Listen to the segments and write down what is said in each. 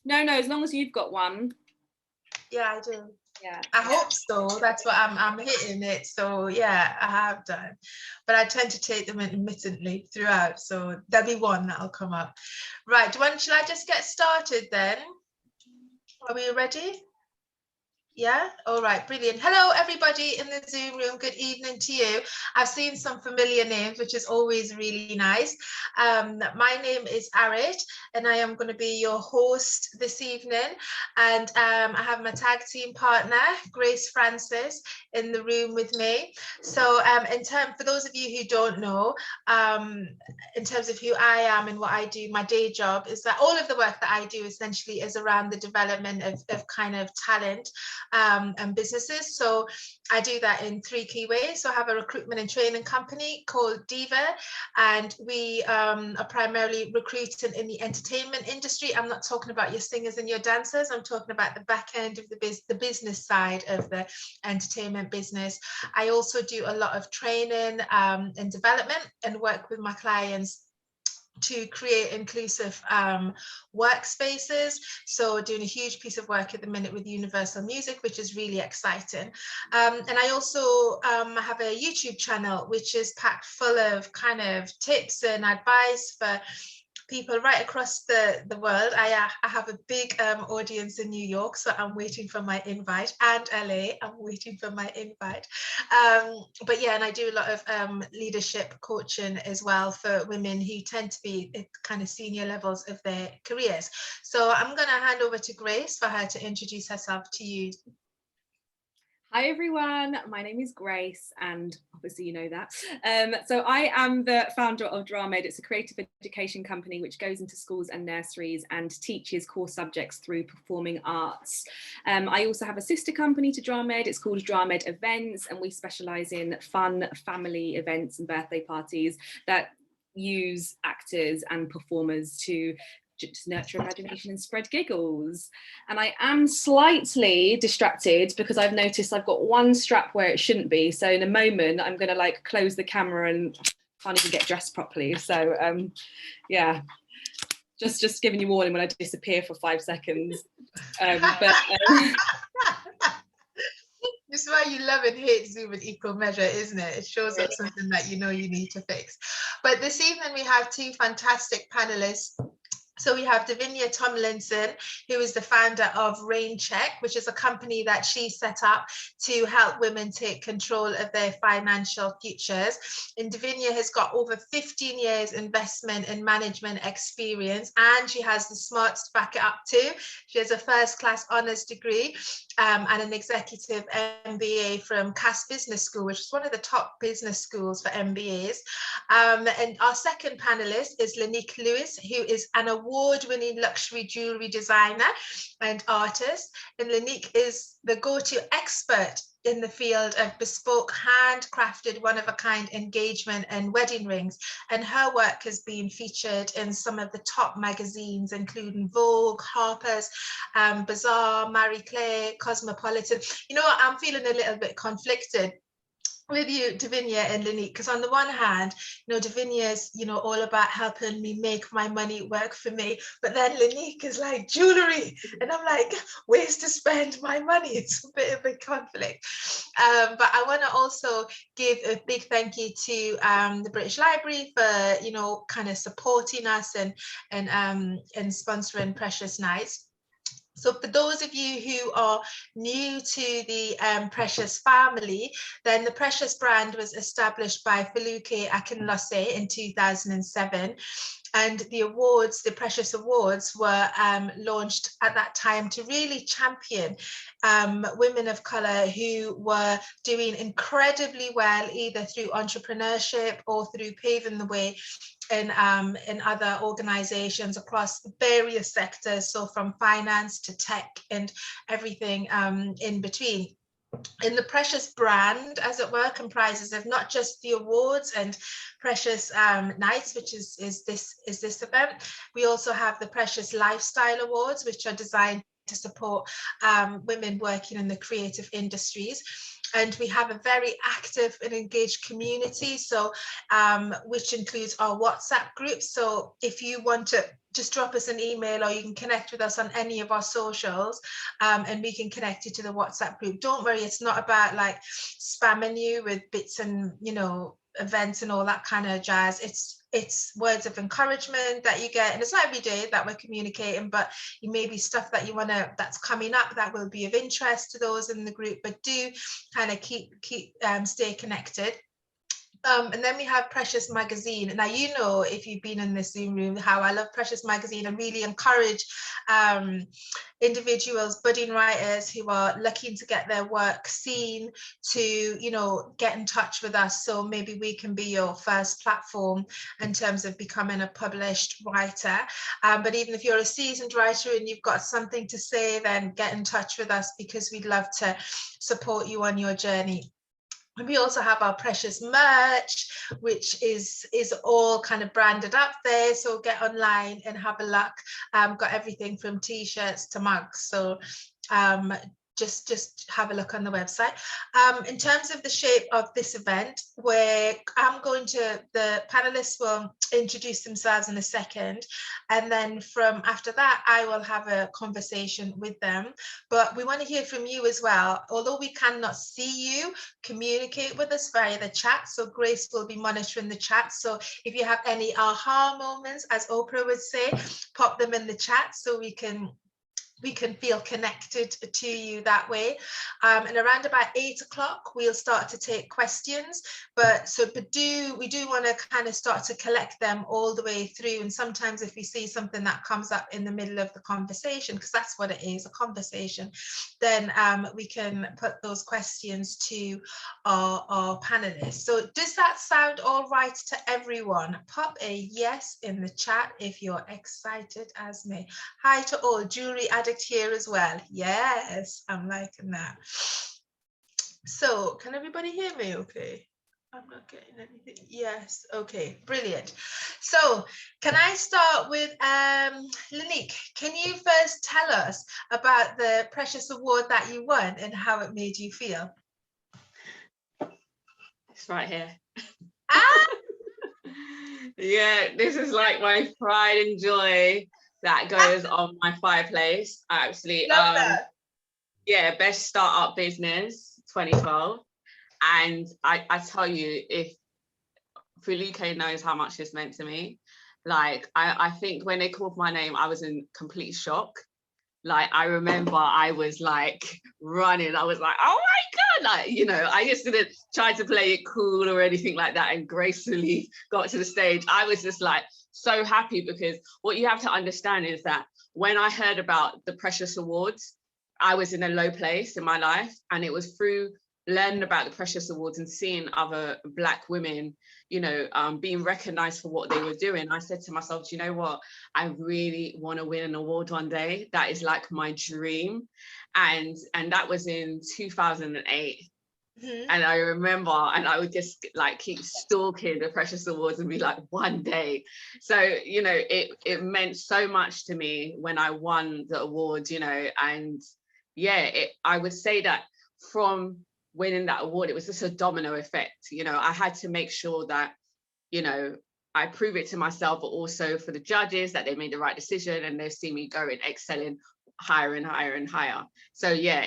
No, as long as you've got one. Yeah, I do. Yeah, I hope so. That's what I'm hitting it. So yeah, I have done, but I tend to take them intermittently throughout. So there'll be one that'll come up. Right, shall I just get started then? Are we ready? Yeah, all right, brilliant. Hello, everybody in the Zoom room. Good evening to you. I've seen some familiar names, which is always really nice. My name is Eyre, and I am going to be your host this evening. And I have my tag team partner, Grace Francis, in the room with me. So for those of you who don't know, in terms of who I am and what I do, my day job is that all of the work that I do essentially is around the development of kind of talent and businesses. So I do that in 3 key ways. So I have a recruitment and training company called Diva, and we are primarily recruiting in the entertainment industry. I'm not talking about your singers and your dancers. I'm talking about the back end of the business side of the entertainment business. I also do a lot of training and development and work with my clients to create inclusive workspaces. So doing a huge piece of work at the minute with Universal Music, which is really exciting. And I also have a YouTube channel, which is packed full of kind of tips and advice for people right across the world. I have a big audience in New York, so I'm waiting for my invite, and LA, I'm waiting for my invite. But yeah, and I do a lot of leadership coaching as well for women who tend to be at kind of senior levels of their careers. So I'm going to hand over to Grace for her to introduce herself to you. Hi everyone, my name is Grace, and obviously you know that. So I am the founder of DraMed. It's a creative education company which goes into schools and nurseries and teaches core subjects through performing arts. I also have a sister company to DraMed. It's called DraMed Events, and we specialise in fun family events and birthday parties that use actors and performers to just nurture imagination and spread giggles. And I am slightly distracted because I've noticed I've got one strap where it shouldn't be. So in a moment, I'm going to like close the camera and can't even get dressed properly. So yeah, just giving you warning when I disappear for 5 seconds. This is why you love and hate Zoom in equal measure, isn't it? It shows up something that you know you need to fix. But this evening we have 2 fantastic panelists. So we have Davinia Tomlinson, who is the founder of RainchQ, which is a company that she set up to help women take control of their financial futures. And Davinia has got over 15 years investment and management experience, and she has the smarts to back it up too. She has a first-class honours degree and an executive MBA from Cass Business School, which is one of the top business schools for MBAs. And our second panelist is Lenique Lewis, who is an award-winning luxury jewelry designer and artist. And Lenique is the go-to expert in the field of bespoke, handcrafted, one-of-a-kind engagement and wedding rings. And her work has been featured in some of the top magazines, including Vogue, Harper's, Bazaar, Marie Claire, Cosmopolitan. You know what, I'm feeling a little bit conflicted with you, Davinia and Lenique, because on the one hand, you know, Davinia is, you know, all about helping me make my money work for me, but then Lenique is like jewelry, and I'm like, ways to spend my money. It's a bit of a conflict. But I want to also give a big thank you to the British Library for, you know, kind of supporting us and sponsoring Precious Nights. So for those of you who are new to the Precious family, then the Precious brand was established by Feluke Akinlose in 2007. And the awards, the Precious Awards, were launched at that time to really champion women of colour who were doing incredibly well, either through entrepreneurship or through paving the way in other organizations across various sectors, so from finance to tech and everything in between. And the Precious brand, as it were, comprises of not just the awards and Precious Nights, which is this event. We also have the Precious Lifestyle Awards, which are designed to support women working in the creative industries. And we have a very active and engaged community, so which includes our WhatsApp group. So if you want to just drop us an email, or you can connect with us on any of our socials, and we can connect you to the WhatsApp group. Don't worry, it's not about like spamming you with bits and, you know, events and all that kind of jazz. It's words of encouragement that you get, and it's not every day that we're communicating, but it may be stuff that you want to, that's coming up, that will be of interest to those in the group. But do kind of stay connected. And then we have Precious Magazine. Now, you know, if you've been in this Zoom room, how I love Precious Magazine, and really encourage individuals, budding writers who are looking to get their work seen, to, you know, get in touch with us. So maybe we can be your first platform in terms of becoming a published writer. But even if you're a seasoned writer and you've got something to say, then get in touch with us, because we'd love to support you on your journey. And we also have our Precious merch, which is all kind of branded up there. So get online and have a look. Got everything from t-shirts to mugs. So just have a look on the website. In terms of the shape of this event, where the panelists will introduce themselves in a second, and then from after that I will have a conversation with them. But we want to hear from you as well. Although we cannot see you, communicate with us via the chat. So Grace will be monitoring the chat. So if you have any aha moments, as Oprah would say, pop them in the chat so we can feel connected to you that way. And around about 8 o'clock, we'll start to take questions. But we do want to kind of start to collect them all the way through. And sometimes if we see something that comes up in the middle of the conversation, because that's what it is, a conversation, then we can put those questions to our panelists. So does that sound all right to everyone? Pop a yes in the chat if you're excited as me. Hi to all. Jewelry addict here as well. Yes, I'm liking that. So can everybody hear me okay? I'm not getting anything. Yes, okay, brilliant. So can I start with Lenique? Can you first tell us about the Precious Award that you won and how it made you feel? It's right here. Ah! Yeah, this is like my pride and joy that goes on my fireplace. Actually, yeah, best startup business 2012. And I tell you, if Felipe knows how much this meant to me, like I think when they called my name, I was in complete shock. Like I remember I was like running, I was like, oh my God, like, you know, I just didn't try to play it cool or anything like that, and gracefully got to the stage. I was just like so happy, because what you have to understand is that when I heard about the Precious Awards, I was in a low place in my life, and it was through learning about the Precious Awards and seeing other Black women, you know, being recognized for what they were doing. I said to myself, do you know what? I really want to win an award one day. That is like my dream. And that was in 2008. Mm-hmm. And I remember, and I would just like keep stalking the Precious Awards and be like, one day. So, you know, it meant so much to me when I won the award, you know. And yeah, I would say that from winning that award, it was just a domino effect. You know, I had to make sure that, you know, I prove it to myself, but also for the judges that they made the right decision, and they see me going, excelling higher and higher and higher. So yeah,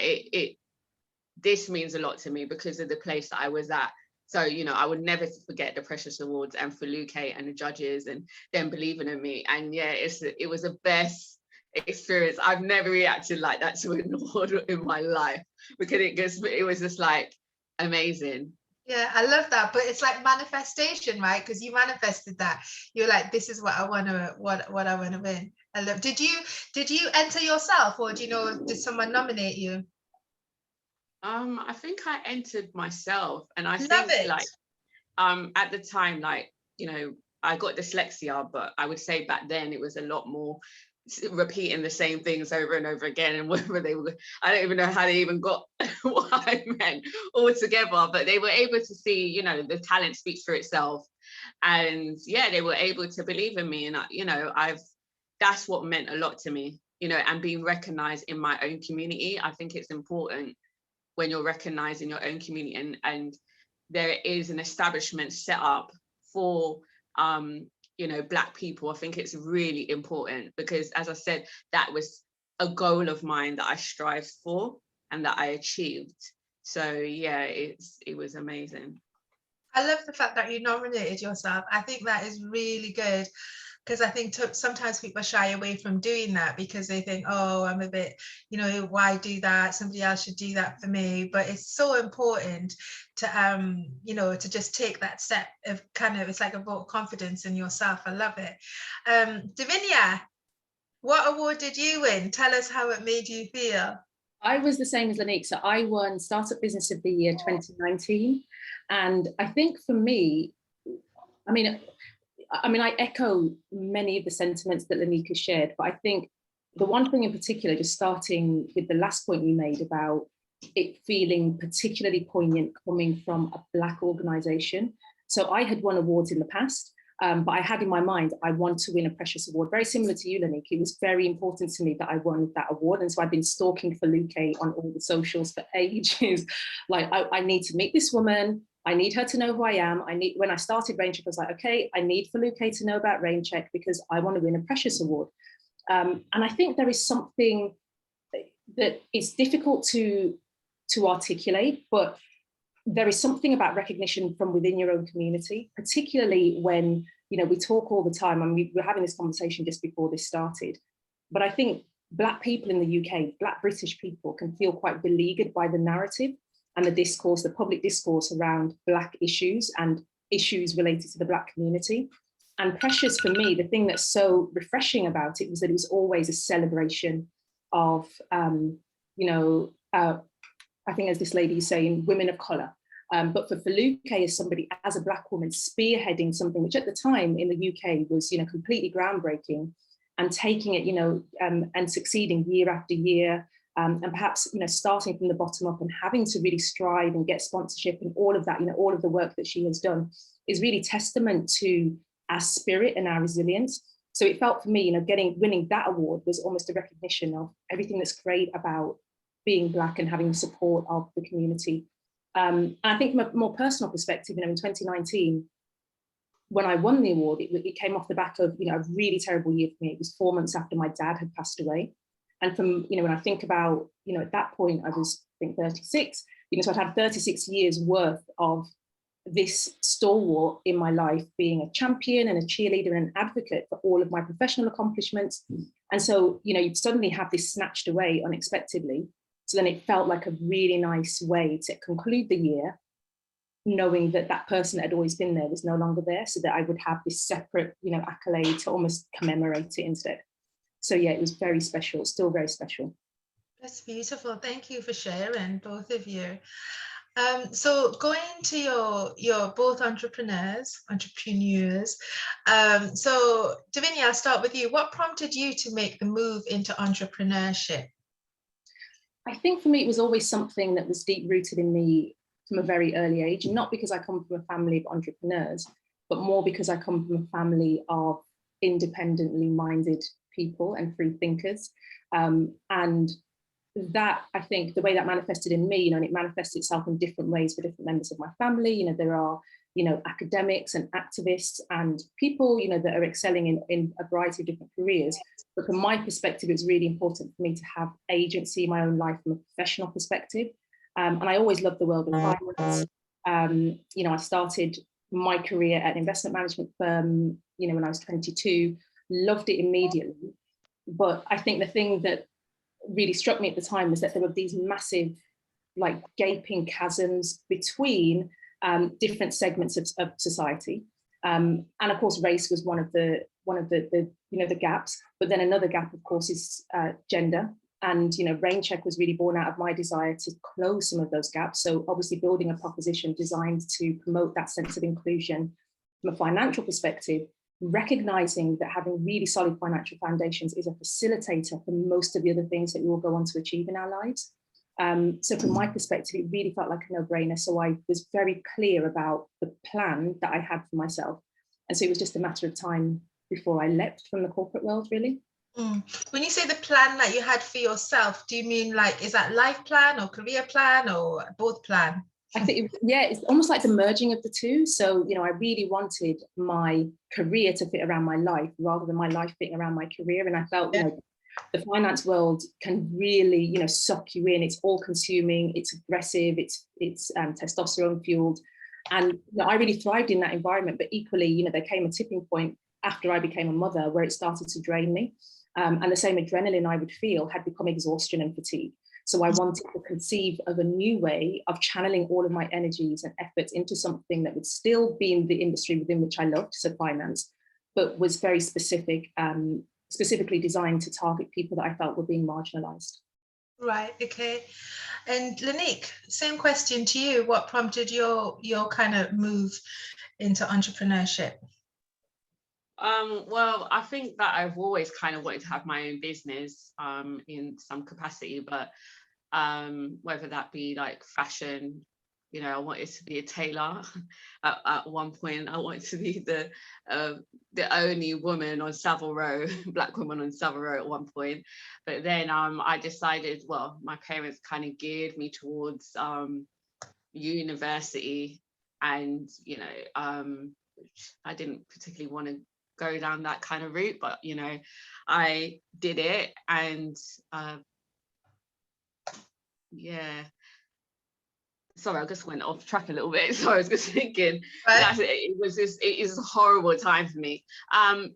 this means a lot to me because of the place that I was at. So, you know, I would never forget the Precious Awards, and for Luke and the judges and them believing in me. And yeah, it was the best experience. I've never reacted like that to an award in my life, because it was just like amazing. Yeah, I love that. But it's like manifestation, right? Because you manifested that. You're like, this is what I want to win. I love. Did you enter yourself, or did someone nominate you? I think I entered myself, and I love think it. Like at the time, like, you know, I got dyslexia, but I would say back then it was a lot more repeating the same things over and over again, and whether they were, I don't even know how they even got what I meant all together, but they were able to see, you know, the talent speaks for itself. And yeah, they were able to believe in me, and you know, that's what meant a lot to me, you know. And being recognized in my own community, I think it's important when you're recognized in your own community, and there is an establishment set up for you know, Black people. I think it's really important because, as I said, that was a goal of mine that I strived for and that I achieved. So yeah, it was amazing. I love the fact that you nominated yourself. I think that is really good, because I think sometimes people shy away from doing that because they think, oh, I'm a bit, you know, why do that? Somebody else should do that for me. But it's so important to, you know, to just take that step of kind of, it's like a vote of confidence in yourself. I love it. Davinia, what award did you win? Tell us how it made you feel. I was the same as Lenique. So I won Startup Business of the Year 2019. And I think for me, I mean, I echo many of the sentiments that Lenique has shared, but I think the one thing in particular, just starting with the last point you made about it feeling particularly poignant coming from a Black organisation. So I had won awards in the past, but I had in my mind, I want to win a Precious Award, very similar to you, Lenique. It was very important to me that I won that award. And so I've been stalking Felipe on all the socials for ages. Like, I need to meet this woman. I need her to know who I am. When I started rainchq, I was like, okay, I need Felipe to know about rainchq because I want to win a Precious Award. And I think there is something that is difficult to articulate, but there is something about recognition from within your own community, particularly when, you know, we talk all the time, and we were having this conversation just before this started. But I think Black people in the UK, Black British people, can feel quite beleaguered by the narrative and the discourse, the public discourse around Black issues and issues related to the Black community. And Precious, for me, the thing that's so refreshing about it was that it was always a celebration of, you know, I think as this lady is saying, women of colour. But for Felipe, as somebody, as a Black woman, spearheading something which at the time in the UK was, you know, completely groundbreaking, and taking it, you know, and succeeding year after year, and perhaps, you know, starting from the bottom up and having to really strive and get sponsorship and all of that, you know, all of the work that she has done is really testament to our spirit and our resilience. So it felt for me, you know, winning that award was almost a recognition of everything that's great about being Black and having the support of the community. And I think from a more personal perspective, you know, in 2019, when I won the award, it came off the back of, you know, a really terrible year for me. It was 4 months after my dad had passed away. And from, you know, when I think about, you know, at that point, I was, I think, 36, you know, so I'd had 36 years worth of this stalwart in my life, being a champion and a cheerleader and an advocate for all of my professional accomplishments. And so, you know, you'd suddenly have this snatched away unexpectedly. So then it felt like a really nice way to conclude the year, knowing that that person that had always been there was no longer there, so that I would have this separate, you know, accolade to almost commemorate it instead. So yeah, it was very special, still very special. That's beautiful. Thank you for sharing, both of you. So going to your both entrepreneurs. So Davinia, I'll start with you. What prompted you to make the move into entrepreneurship? I think for me, it was always something that was deep rooted in me from a very early age, not because I come from a family of entrepreneurs, but more because I come from a family of independently minded people and free thinkers. And that, I think, the way that manifested in me, you know, and it manifests itself in different ways for different members of my family. You know, there are, you know, academics and activists and people, you know, that are excelling in a variety of different careers. But from my perspective, it's really important for me to have agency in my own life from a professional perspective. And I always loved the world of finance. You know, I started my career at an investment management firm, you know, when I was 22, loved it immediately. But I think the thing that really struck me at the time was that there were these massive, like, gaping chasms between different segments of society. And of course, race was one of the you know, the gaps. But then another gap, of course, is gender. And, you know, rainchq was really born out of my desire to close some of those gaps. So obviously building a proposition designed to promote that sense of inclusion from a financial perspective, recognizing that having really solid financial foundations is a facilitator for most of the other things that we will go on to achieve in our lives. So from my perspective, it really felt like a no-brainer. So I was very clear about the plan that I had for myself. And so it was just a matter of time before I leapt from the corporate world, really. When you say the plan that you had for yourself, do you mean, like, is that life plan or career plan or both plan? I think, yeah, it's almost like the merging of the two. So, I really wanted my career to fit around my life rather than my life fitting around my career. And I felt, the finance world can really, suck you in. It's all consuming, it's aggressive, it's testosterone fueled. And I really thrived in that environment. But equally, there came a tipping point after I became a mother where it started to drain me. And the same adrenaline I would feel had become exhaustion and fatigue. So I wanted to conceive of a new way of channeling all of my energies and efforts into something that would still be in the industry within which I loved, so finance, but was very specific, specifically designed to target people that I felt were being marginalized. Right, okay. And Lenique, same question to you. What prompted your kind of move into entrepreneurship? Well, I think that I've always kind of wanted to have my own business in some capacity, but whether that be like fashion, I wanted to be a tailor. At one point, I wanted to be the only woman on Savile Row, black woman on Savile Row at one point. But then I decided, well, my parents kind of geared me towards university, and I didn't particularly want to go down that kind of route, but I did it, and sorry, I just went off track a little bit. So I was just thinking, it is a horrible time for me.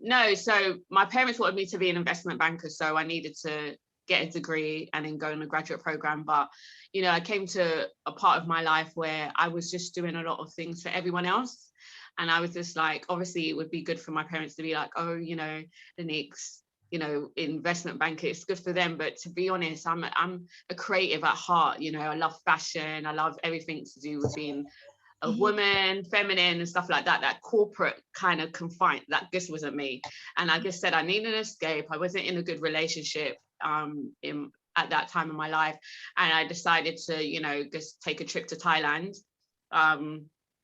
No, so my parents wanted me to be an investment banker, so I needed to get a degree and then go on a graduate program. But I came to a part of my life where I was just doing a lot of things for everyone else. And I was just like, obviously it would be good for my parents to be like, oh, the Leniques, investment banker, it's good for them. But to be honest, I'm a creative at heart. I love fashion. I love everything to do with being a woman, feminine and stuff like that. That corporate kind of confined, that just wasn't me. And I just said I need an escape. I wasn't in a good relationship at that time in my life. And I decided to, just take a trip to Thailand.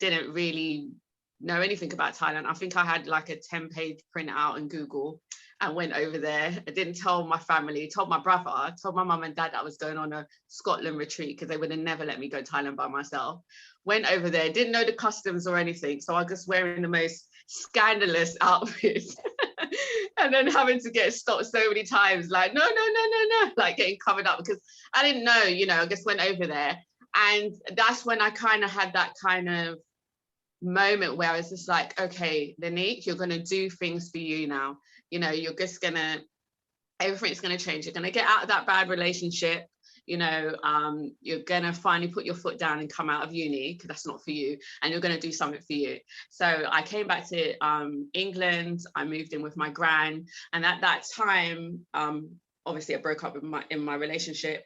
Didn't really know anything about Thailand. I think I had like a 10-page printout in Google and went over there. I didn't tell my family, told my brother, told my mum and dad I was going on a Scotland retreat because they would have never let me go to Thailand by myself. Went over there, didn't know the customs or anything. So I was just wearing the most scandalous outfits and then having to get stopped so many times, like, no, like getting covered up because I didn't know, I just went over there. And that's when I kind of had that kind of moment where I was just like, okay, Lenique, you're going to do things for you now. You're just going to, everything's going to change. You're going to get out of that bad relationship. You're going to finally put your foot down and come out of uni because that's not for you. And you're going to do something for you. So I came back to England. I moved in with my gran. And at that time, obviously I broke up in my relationship,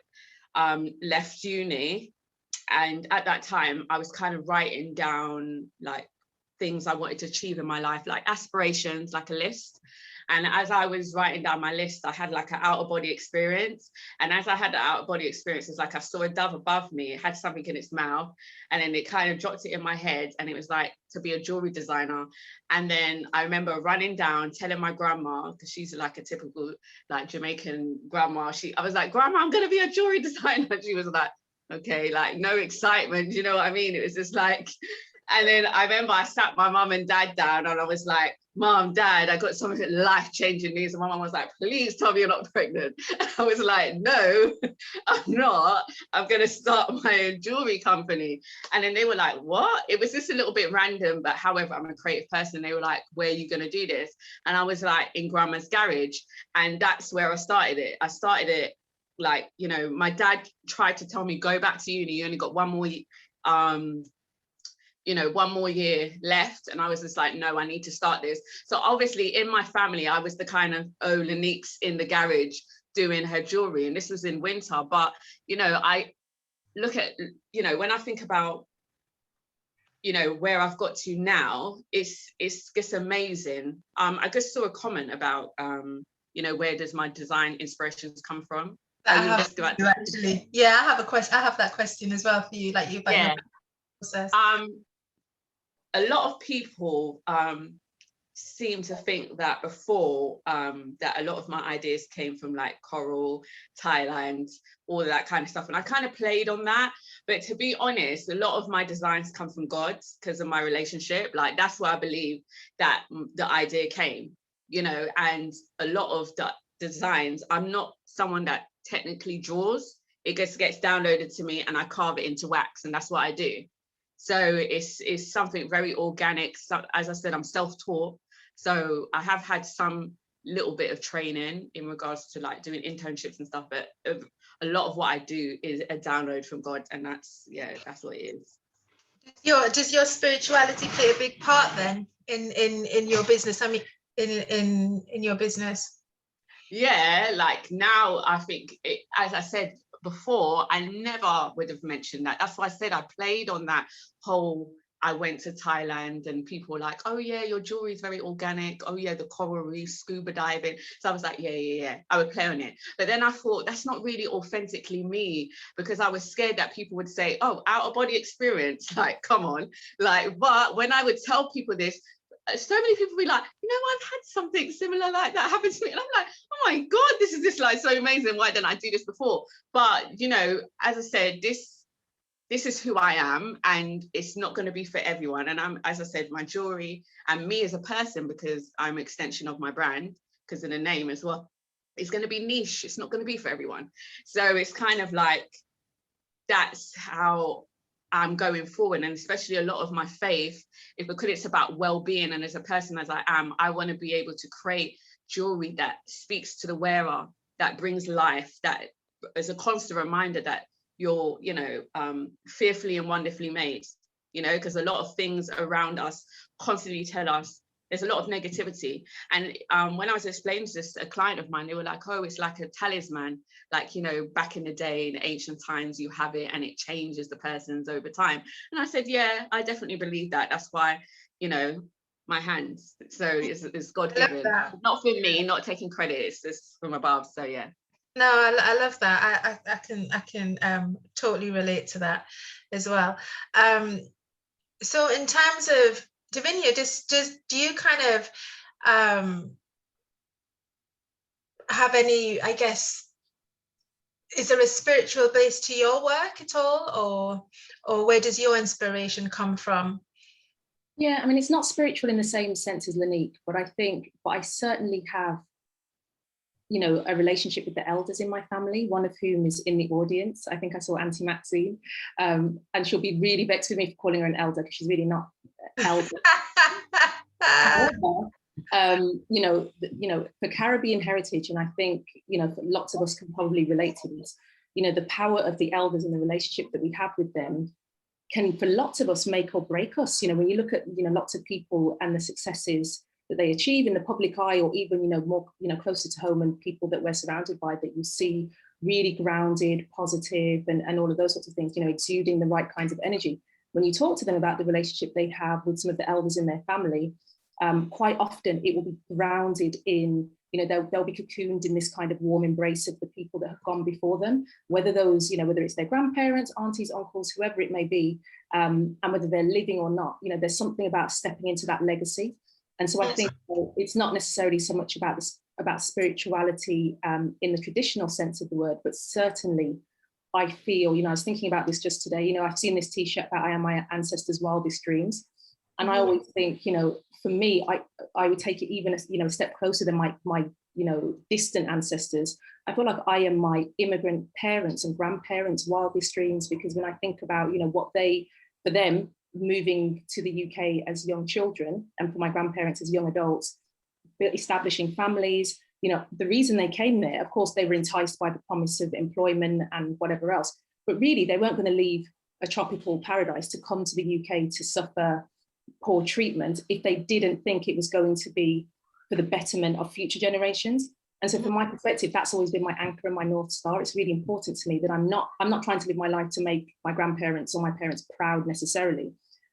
left uni. And at that time, I was kind of writing down like things I wanted to achieve in my life, like aspirations, like a list. And as I was writing down my list, I had like an out of body experience. And as I had the out of body experience, it's like I saw a dove above me. It had something in its mouth. And then it kind of dropped it in my head. And it was like to be a jewelry designer. And then I remember running down, telling my grandma, because she's like a typical like Jamaican grandma. I was like, Grandma, I'm going to be a jewelry designer. And she was like, okay, like no excitement, you know what I mean? It was just like, and then I remember I sat my mum and dad down and I was like, Mom, Dad, I got something life-changing news. And my mum was like, please tell me you're not pregnant. And I was like, no, I'm not. I'm going to start my own jewelry company. And then they were like, what? It was just a little bit random, but however, I'm a creative person. They were like, where are you going to do this? And I was like, in Grandma's garage. And that's where I started it. I started it like, my dad tried to tell me, go back to uni. You only got one more year left. And I was just like, no, I need to start this. So obviously in my family, I was the kind of, Lenique's in the garage doing her jewelry. And this was in winter. But, I look at, when I think about, where I've got to now, it's just amazing. I just saw a comment about, where does my design inspirations come from? I have a question. I have that question as well for you, like you. Process. A lot of people seem to think that before, that a lot of my ideas came from like coral, Thailand, all of that kind of stuff, and I kind of played on that. But to be honest, a lot of my designs come from God because of my relationship. Like that's where I believe that the idea came, you know. And a lot of the designs, I'm not someone that technically draws. It gets downloaded to me and I carve it into wax, and that's what I do. So it's something very organic. So, as I said, I'm self-taught. So I have had some little bit of training in regards to like doing internships and stuff, but a lot of what I do is a download from God, and that's what it is. Does your spirituality play a big part then in your business? I mean, in your business? Yeah, like now I think, as I said before, I never would have mentioned that. That's why I said I played on that whole, I went to Thailand and people were like, oh yeah, your jewelry is very organic. Oh yeah, the coral reef, scuba diving. So I was like, yeah. I would play on it. But then I thought that's not really authentically me, because I was scared that people would say, oh, out of body experience. Like, come on. Like, but when I would tell people this, so many people be like, you know, I've had something similar like that happen to me. And I'm like, oh my God, this is just like so amazing. Why didn't I do this before? But, you know, as I said, this is who I am, and it's not going to be for everyone. And I'm, as I said, my jewelry and me as a person, because I'm an extension of my brand, because of the name as well, it's going to be niche. It's not going to be for everyone. So it's kind of like, that's how I'm going forward. And especially a lot of my faith, because it's about well-being, and as a person as I am, I want to be able to create jewelry that speaks to the wearer, that brings life, that is a constant reminder that you're, you know, fearfully and wonderfully made, you know, because a lot of things around us constantly tell us there's a lot of negativity. And when I was explaining to this, a client of mine, they were like, oh, it's like a talisman. Like, you know, back in the day, in ancient times, you have it and it changes the person's over time. And I said, yeah, I definitely believe that. That's why, you know, my hands. So it's God given. Not for me, not taking credit. It's just from above. So yeah. No, I love that. I can totally relate to that as well. So in terms of Davinia, do you kind of have any, I guess, is there a spiritual base to your work at all, or where does your inspiration come from? Yeah, I mean, it's not spiritual in the same sense as Lenique, but I certainly have, you know, a relationship with the elders in my family, one of whom is in the audience. I think I saw Auntie Maxine, and she'll be really vexed with me for calling her an elder, because she's really not elder. You know, for Caribbean heritage, and I think, you know, lots of us can probably relate to this, you know, the power of the elders and the relationship that we have with them can, for lots of us, make or break us. You know, when you look at, you know, lots of people and the successes that they achieve in the public eye, or even, you know, more, you know, closer to home, and people that we're surrounded by that you see really grounded, positive, and all of those sorts of things, you know, exuding the right kinds of energy. When you talk to them about the relationship they have with some of the elders in their family, quite often it will be grounded in, you know, they'll be cocooned in this kind of warm embrace of the people that have gone before them, whether those, you know, whether it's their grandparents, aunties, uncles, whoever it may be, and whether they're living or not. You know, there's something about stepping into that legacy. And so I think it's not necessarily so much about spirituality in the traditional sense of the word, but certainly I feel, you know, I was thinking about this just today, you know, I've seen this t-shirt that I am my ancestors' wildest dreams. And I always think, you know, for me, I would take it even, you know, a step closer than my, you know, distant ancestors. I feel like I am my immigrant parents and grandparents' wildest dreams, because when I think about, you know, what for them, moving to the UK as young children, and for my grandparents as young adults, establishing families, you know, the reason they came there, of course, they were enticed by the promise of employment and whatever else, but really they weren't going to leave a tropical paradise to come to the UK to suffer poor treatment if they didn't think it was going to be for the betterment of future generations. And so from my perspective, that's always been my anchor and my North Star. It's really important to me that I'm not trying to live my life to make my grandparents or my parents proud necessarily,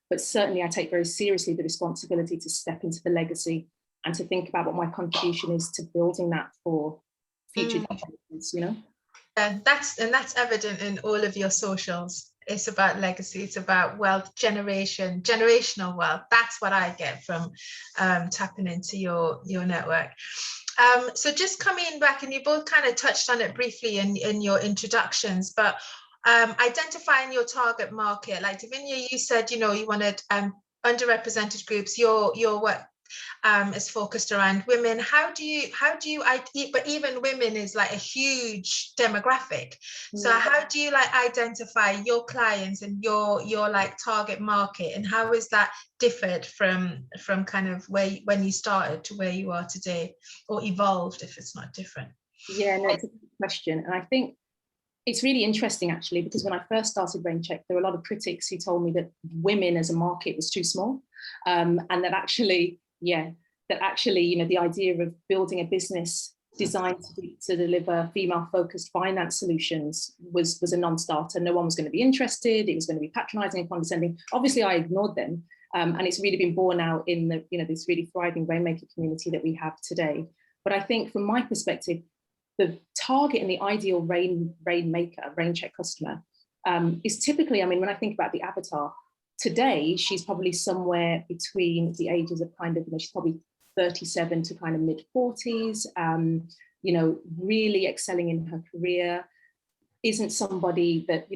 but certainly I take very seriously the responsibility to step into the legacy and to think about what my contribution is to building that for future generations, you know? And that's evident in all of your socials. It's about legacy. It's about wealth generation, generational wealth. That's what I get from tapping into your network. So just coming back, and you both kind of touched on it briefly in your introductions, but identifying your target market, like Davinia, you said, you wanted underrepresented groups. Your work is focused around women. How do you but even women is like a huge demographic. So how do you like identify your clients and your like target market, and how is that differed from kind of when you started to where you are today, or evolved if it's not different? Yeah, no, it's a good question. And I think it's really interesting, actually, because when I first started rainchq, there were a lot of critics who told me that women as a market was too small, and that actually, the idea of building a business designed to deliver female-focused finance solutions was a non-starter. No one was going to be interested. It was going to be patronizing and condescending. Obviously, I ignored them, and it's really been borne out in the this really thriving rainmaker community that we have today. But I think, from my perspective, the target and the ideal rainchq customer is typically, when I think about the avatar, today, she's probably somewhere between the ages of kind of, she's probably 37 to kind of mid 40s, really excelling in her career, isn't somebody that,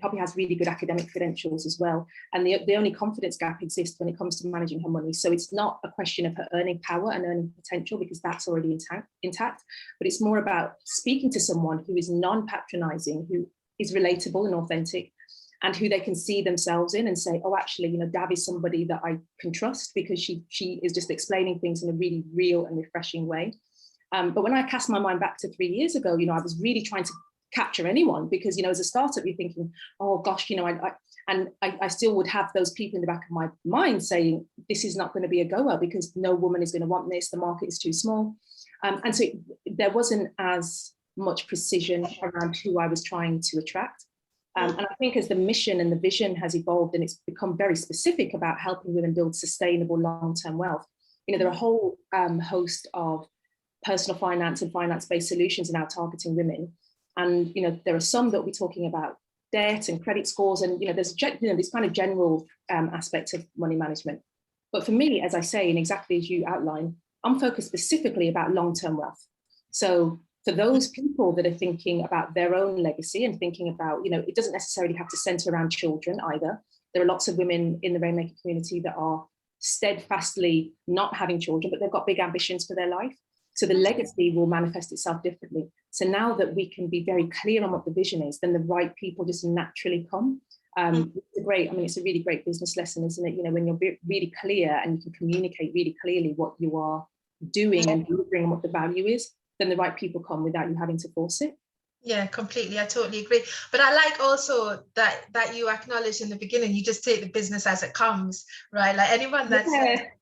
probably has really good academic credentials as well. And the only confidence gap exists when it comes to managing her money. So it's not a question of her earning power and earning potential, because that's already intact, but it's more about speaking to someone who is non-patronizing, who is relatable and authentic, and who they can see themselves in and say, oh, actually, Dav is somebody that I can trust, because she is just explaining things in a really real and refreshing way. But when I cast my mind back to 3 years ago, I was really trying to capture anyone, because as a startup you're thinking, oh gosh, I still would have those people in the back of my mind saying, this is not going to be a goer, because no woman is going to want this, the market is too small. And so there wasn't as much precision around who I was trying to attract. And I think as the mission and the vision has evolved and it's become very specific about helping women build sustainable long-term wealth, there are a whole host of personal finance and finance-based solutions now targeting women. And there are some that we're talking about debt and credit scores, and there's this kind of general aspect of money management. But for me, as I say, and exactly as you outline, I'm focused specifically about long-term wealth. So for those people that are thinking about their own legacy and thinking about, it doesn't necessarily have to center around children either. There are lots of women in the rainmaker community that are steadfastly not having children, but they've got big ambitions for their life. So the legacy will manifest itself differently. So now that we can be very clear on what the vision is, then the right people just naturally come. It's a really great business lesson, isn't it? When you're really clear and you can communicate really clearly what you are doing and delivering and what the value is, then the right people come without you having to force it. Yeah, completely. I totally agree. But I like also that you acknowledge in the beginning, you just take the business as it comes, right? Like anyone that's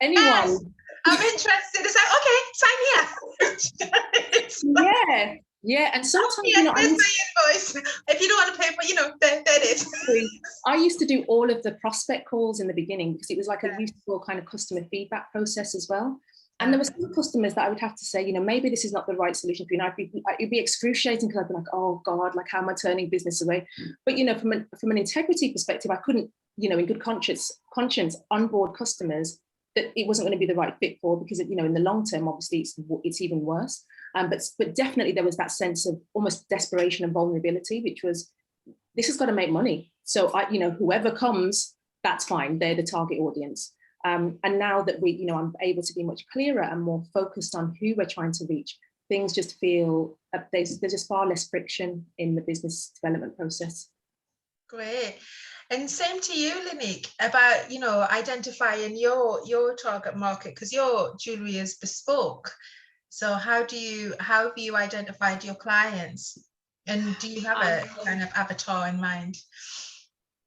anyone. Yes, I'm interested. It's like, okay, sign here. Yeah. And sometimes, there's my invoice. If you don't want to pay for, there it is. I used to do all of the prospect calls in the beginning, because it was like a useful kind of customer feedback process as well. And there were some customers that I would have to say, maybe this is not the right solution for you. It'd be excruciating, because I'd be like, oh God, like how am I turning business away? But, from an integrity perspective, I couldn't, in good conscience onboard customers that it wasn't going to be the right fit for, because, in the long term, obviously it's even worse. But definitely there was that sense of almost desperation and vulnerability, which was, this has got to make money. So whoever comes, that's fine. They're the target audience. And now that I'm able to be much clearer and more focused on who we're trying to reach, things just feel, there's just far less friction in the business development process. Great. And same to you, Lenique, about, identifying your target market, because your jewelry is bespoke. So how have you identified your clients? And do you have a kind of avatar in mind?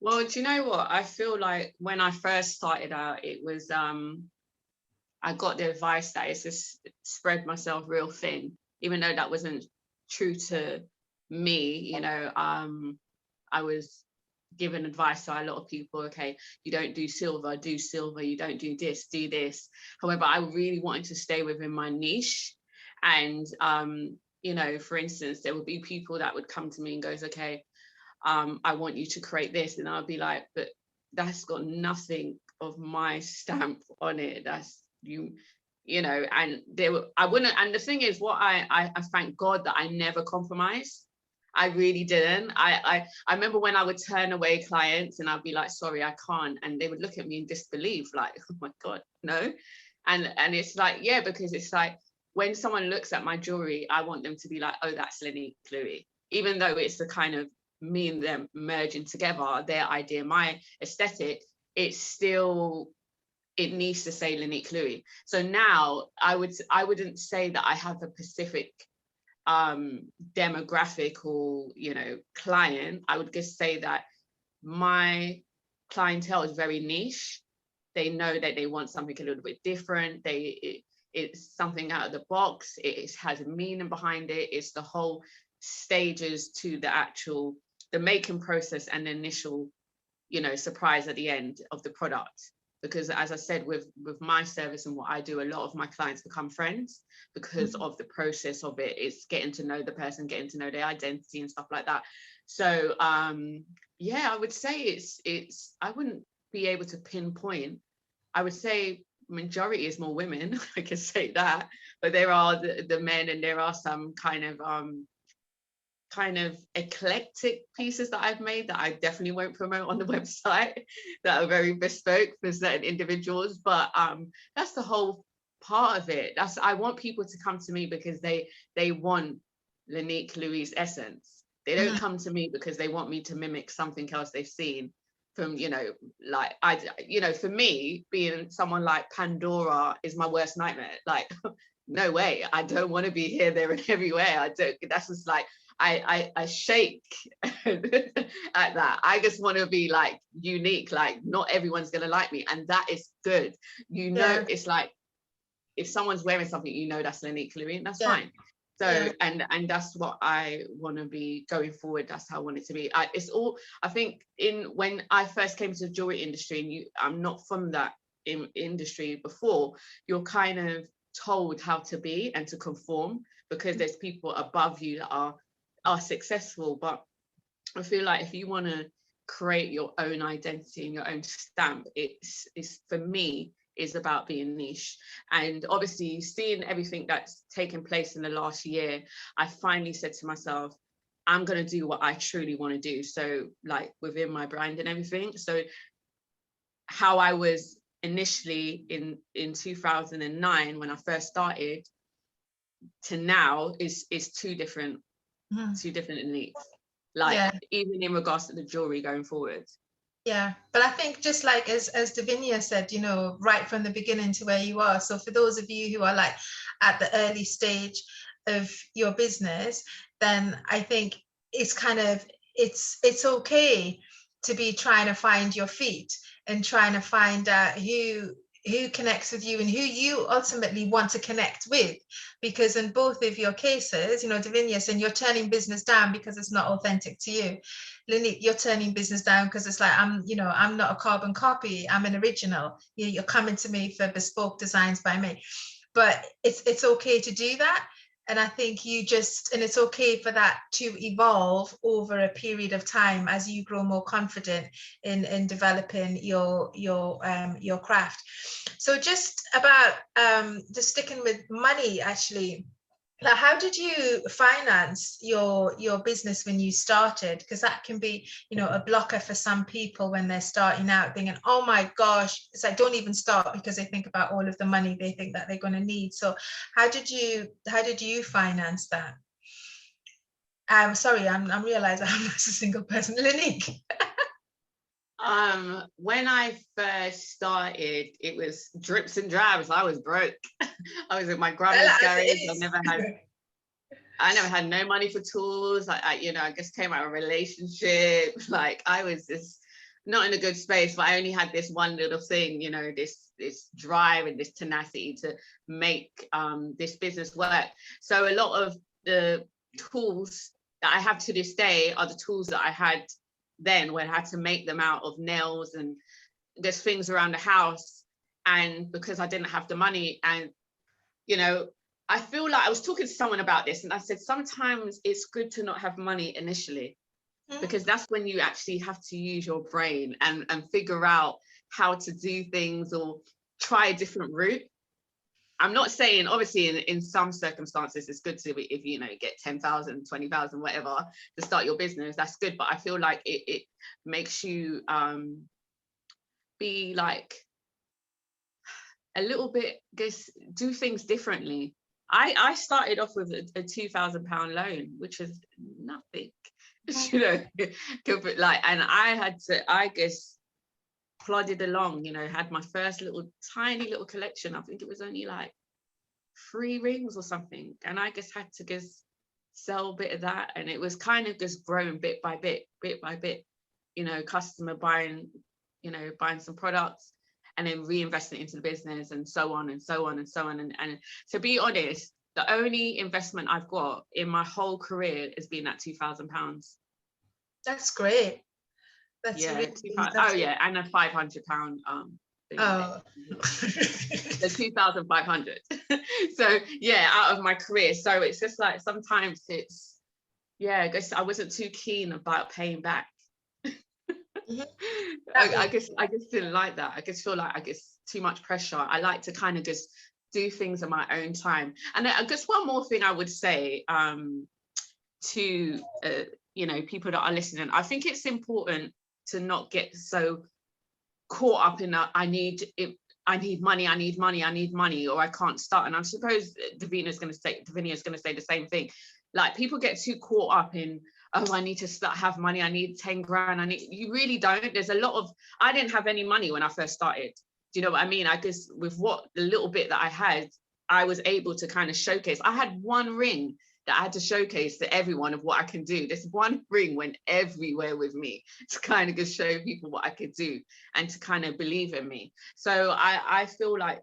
Well, do you know what? I feel like when I first started out, it was, I got the advice that it's just spread myself real thin, even though that wasn't true to me. I was given advice by a lot of people, okay, you don't do silver, you don't do this. However, I really wanted to stay within my niche. And, for instance, there would be people that would come to me and goes, okay, I want you to create this. And I'll be like, but that's got nothing of my stamp on it. That's you know, and I wouldn't, and the thing is, what I thank God that I never compromised. I really didn't. I remember when I would turn away clients and I'd be like, sorry, I can't. And they would look at me in disbelief, like, oh my God, no. And it's like, yeah, because it's like, when someone looks at my jewelry, I want them to be like, oh, that's Lenique Louis. Even though it's the kind of me and them merging together, their idea, my aesthetic, it's still, it needs to say Lenique Louis. So now I wouldn't say that I have a specific demographic or, you know, client. I would just say that my clientele is very niche. They know that they want something a little bit different. It's something out of the box. It has a meaning behind it. It's the whole stages to the making process and the initial, you know, surprise at the end of the product. Because as I said, with my service and what I do, a lot of my clients become friends because of the process of it. It's getting to know the person, getting to know their identity and stuff like that. So yeah, I would say it's I wouldn't be able to pinpoint. I would say majority is more women, I can say that, but there are the men, and there are some kind of eclectic pieces that I've made that I definitely won't promote on the website, that are very bespoke for certain individuals. But that's the whole part of it. I want people to come to me because they want Lenique Louis' essence. They don't come to me because they want me to mimic something else they've seen from, you know, like for me, being someone like Pandora is my worst nightmare. Like, no way, I don't want to be here, there, and everywhere. That's just like, I shake at that. I just want to be like unique, like not everyone's gonna like me, and that is good. You know, it's like if someone's wearing something, you know that's Lenique Louis, and that's fine. So and that's what I want to be going forward. That's how I want it to be. It's all, I think, when I first came to the jewelry industry, and I'm not from that industry before, you're kind of told how to be and to conform because there's people above you that are successful. But I feel like if you want to create your own identity and your own stamp, it's for me is about being niche. And obviously seeing everything that's taken place in the last year, I finally said to myself, I'm going to do what I truly want to do. So like within my brand and everything. So how I was initially in 2009 when I first started to now is two different Leniques, like even in regards to the jewelry going forward. Yeah, but I think just like as Davinia said, you know, right from the beginning to where you are. So for those of you who are like at the early stage of your business, then I think it's kind of it's okay to be trying to find your feet and trying to find out who connects with you and who you ultimately want to connect with, because in both of your cases, you know, Davinia saying you're turning business down because it's not authentic to you. Lenique, you're turning business down because it's like, I'm not a carbon copy, I'm an original. You're coming to me for bespoke designs by me. But it's okay to do that. And I think and it's okay for that to evolve over a period of time as you grow more confident in developing your craft. So just about just sticking with money, actually, now, how did you finance your business when you started? Because that can be, you know, a blocker for some people when they're starting out, thinking, "Oh my gosh!" It's like, don't even start, because they think about all of the money they think that they're going to need. So, how did you finance that? Sorry, I'm realizing I'm not a single person. Lenique. When I first started, it was drips and drabs. I was broke. I was at my grandma's garage. I never had no money for tools. I just came out of a relationship. Like I was just not in a good space, but I only had this one little thing, you know, this drive and this tenacity to make this business work. So a lot of the tools that I have to this day are the tools that I had then, when I had to make them out of nails and there's things around the house. And because I didn't have the money, and you know, I feel like I was talking to someone about this, and I said sometimes it's good to not have money initially, because that's when you actually have to use your brain and figure out how to do things or try a different route. I'm not saying, obviously, in some circumstances, it's good to, if you know, get 10,000, 20,000, whatever, to start your business, that's good. But I feel like it makes you be like a little bit, do things differently. I started off with a £2,000 loan, which is nothing, you know, like, and I had to, I guess, plodded along, you know, had my first tiny little collection. I think it was only like 3 rings or something, and I just had to just sell a bit of that, and it was kind of just growing bit by bit by bit, you know, customer buying some products and then reinvesting into the business, and so on and so on and so on. And to be honest, the only investment I've got in my whole career has been that £2,000. That's great. That's yeah, really, and a £500 thing. Oh. The 2,500. So yeah, out of my career. So it's just like, sometimes it's, I guess I wasn't too keen about paying back. Mm-hmm. I guess didn't like that. I just feel like too much pressure. I like to kind of just do things at my own time. And I guess one more thing I would say to you know, people that are listening, I think it's important to not get so caught up in I need money, or I can't start. And I suppose Davina's going to say the same thing. Like, people get too caught up in, oh, I need to have money, I need 10 grand, you really don't. There's a lot of, I didn't have any money when I first started. Do you know what I mean? I guess with the little bit that I had, I was able to kind of showcase. I had one ring that I had to showcase to everyone of what I can do. This one ring went everywhere with me to kind of just show people what I could do and to kind of believe in me. So I feel like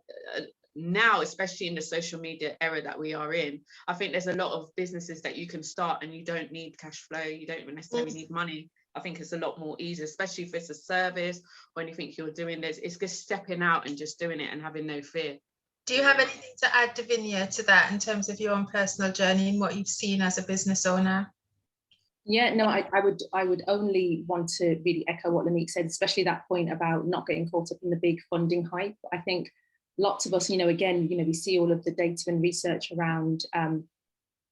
now, especially in the social media era that we are in, I think there's a lot of businesses that you can start and you don't need cash flow, you don't necessarily need money. I think it's a lot more easy, especially if it's a service or anything you're doing. It's just stepping out and just doing it and having no fear. Do you have anything to add, Davinia, to that in terms of your own personal journey and what you've seen as a business owner? Yeah, no, I would only want to really echo what Lenique said, especially that point about not getting caught up in the big funding hype. I think lots of us, you know, again, you know, we see all of the data and research around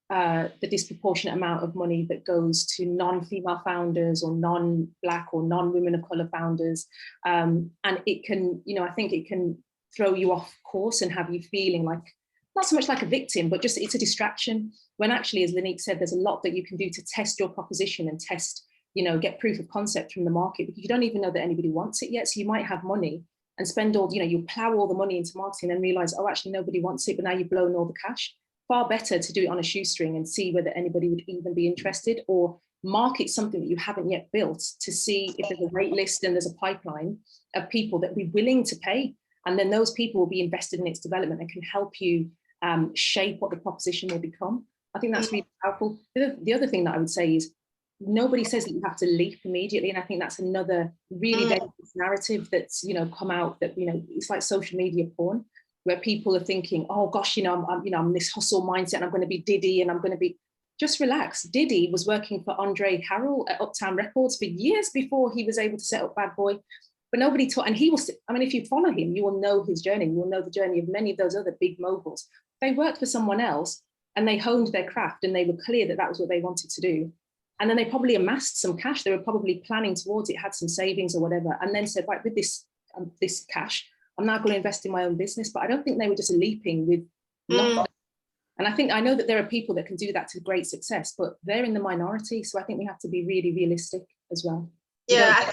the disproportionate amount of money that goes to non-female founders or non-Black or non-women of colour founders. And it can, you know, I think it can throw you off course and have you feeling like, not so much like a victim, but just it's a distraction. When actually, as Lenique said, there's a lot that you can do to test your proposition and test, you know, get proof of concept from the market, because you don't even know that anybody wants it yet. So you might have money and spend all, you know, you plow all the money into marketing and realize, oh, actually nobody wants it, but now you've blown all the cash. Far better to do it on a shoestring and see whether anybody would even be interested, or market something that you haven't yet built to see if there's a wait list and there's a pipeline of people that will be willing to pay. And then those people will be invested in its development and can help you shape what the proposition will become. I think that's really powerful. The other thing that I would say is, nobody says that you have to leap immediately. And I think that's another really dangerous narrative that's, you know, come out, that, you know, it's like social media porn, where people are thinking, oh gosh, you know, I'm this hustle mindset and I'm going to be Diddy and I'm going to be, just relax. Diddy was working for Andre Harrell at Uptown Records for years before he was able to set up Bad Boy. But nobody taught, and he was, I mean, if you follow him, you will know his journey. You will know the journey of many of those other big moguls. They worked for someone else and they honed their craft and they were clear that that was what they wanted to do. And then they probably amassed some cash. They were probably planning towards it, had some savings or whatever, and then said, right, with this cash, I'm now going to invest in my own business. But I don't think they were just leaping with nothing. And I know that there are people that can do that to great success, but they're in the minority. So I think we have to be really realistic as well. Yeah.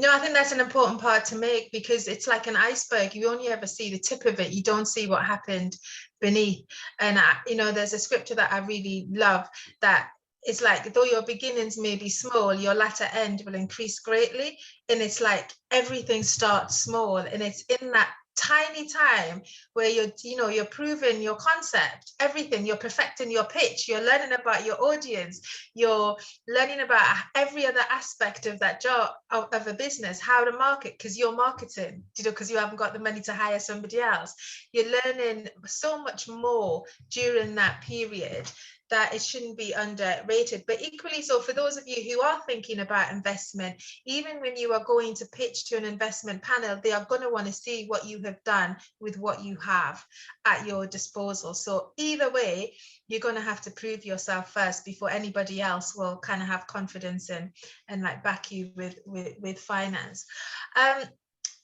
I think that's an important part to make, because it's like an iceberg. You only ever see the tip of it. You don't see what happened beneath. And, you know, there's a scripture that I really love that it's like, though your beginnings may be small, your latter end will increase greatly. And it's like everything starts small. And it's in that tiny time where you're proving your concept, everything, you're perfecting your pitch, you're learning about your audience, you're learning about every other aspect of that job of a business, how to market, because you're marketing, because you haven't got the money to hire somebody else. You're learning so much more during that period that it shouldn't be underrated. But equally so, for those of you who are thinking about investment, even when you are going to pitch to an investment panel, they are going to want to see what you have done with what you have at your disposal. So either way, you're going to have to prove yourself first before anybody else will kind of have confidence in and like back you with finance.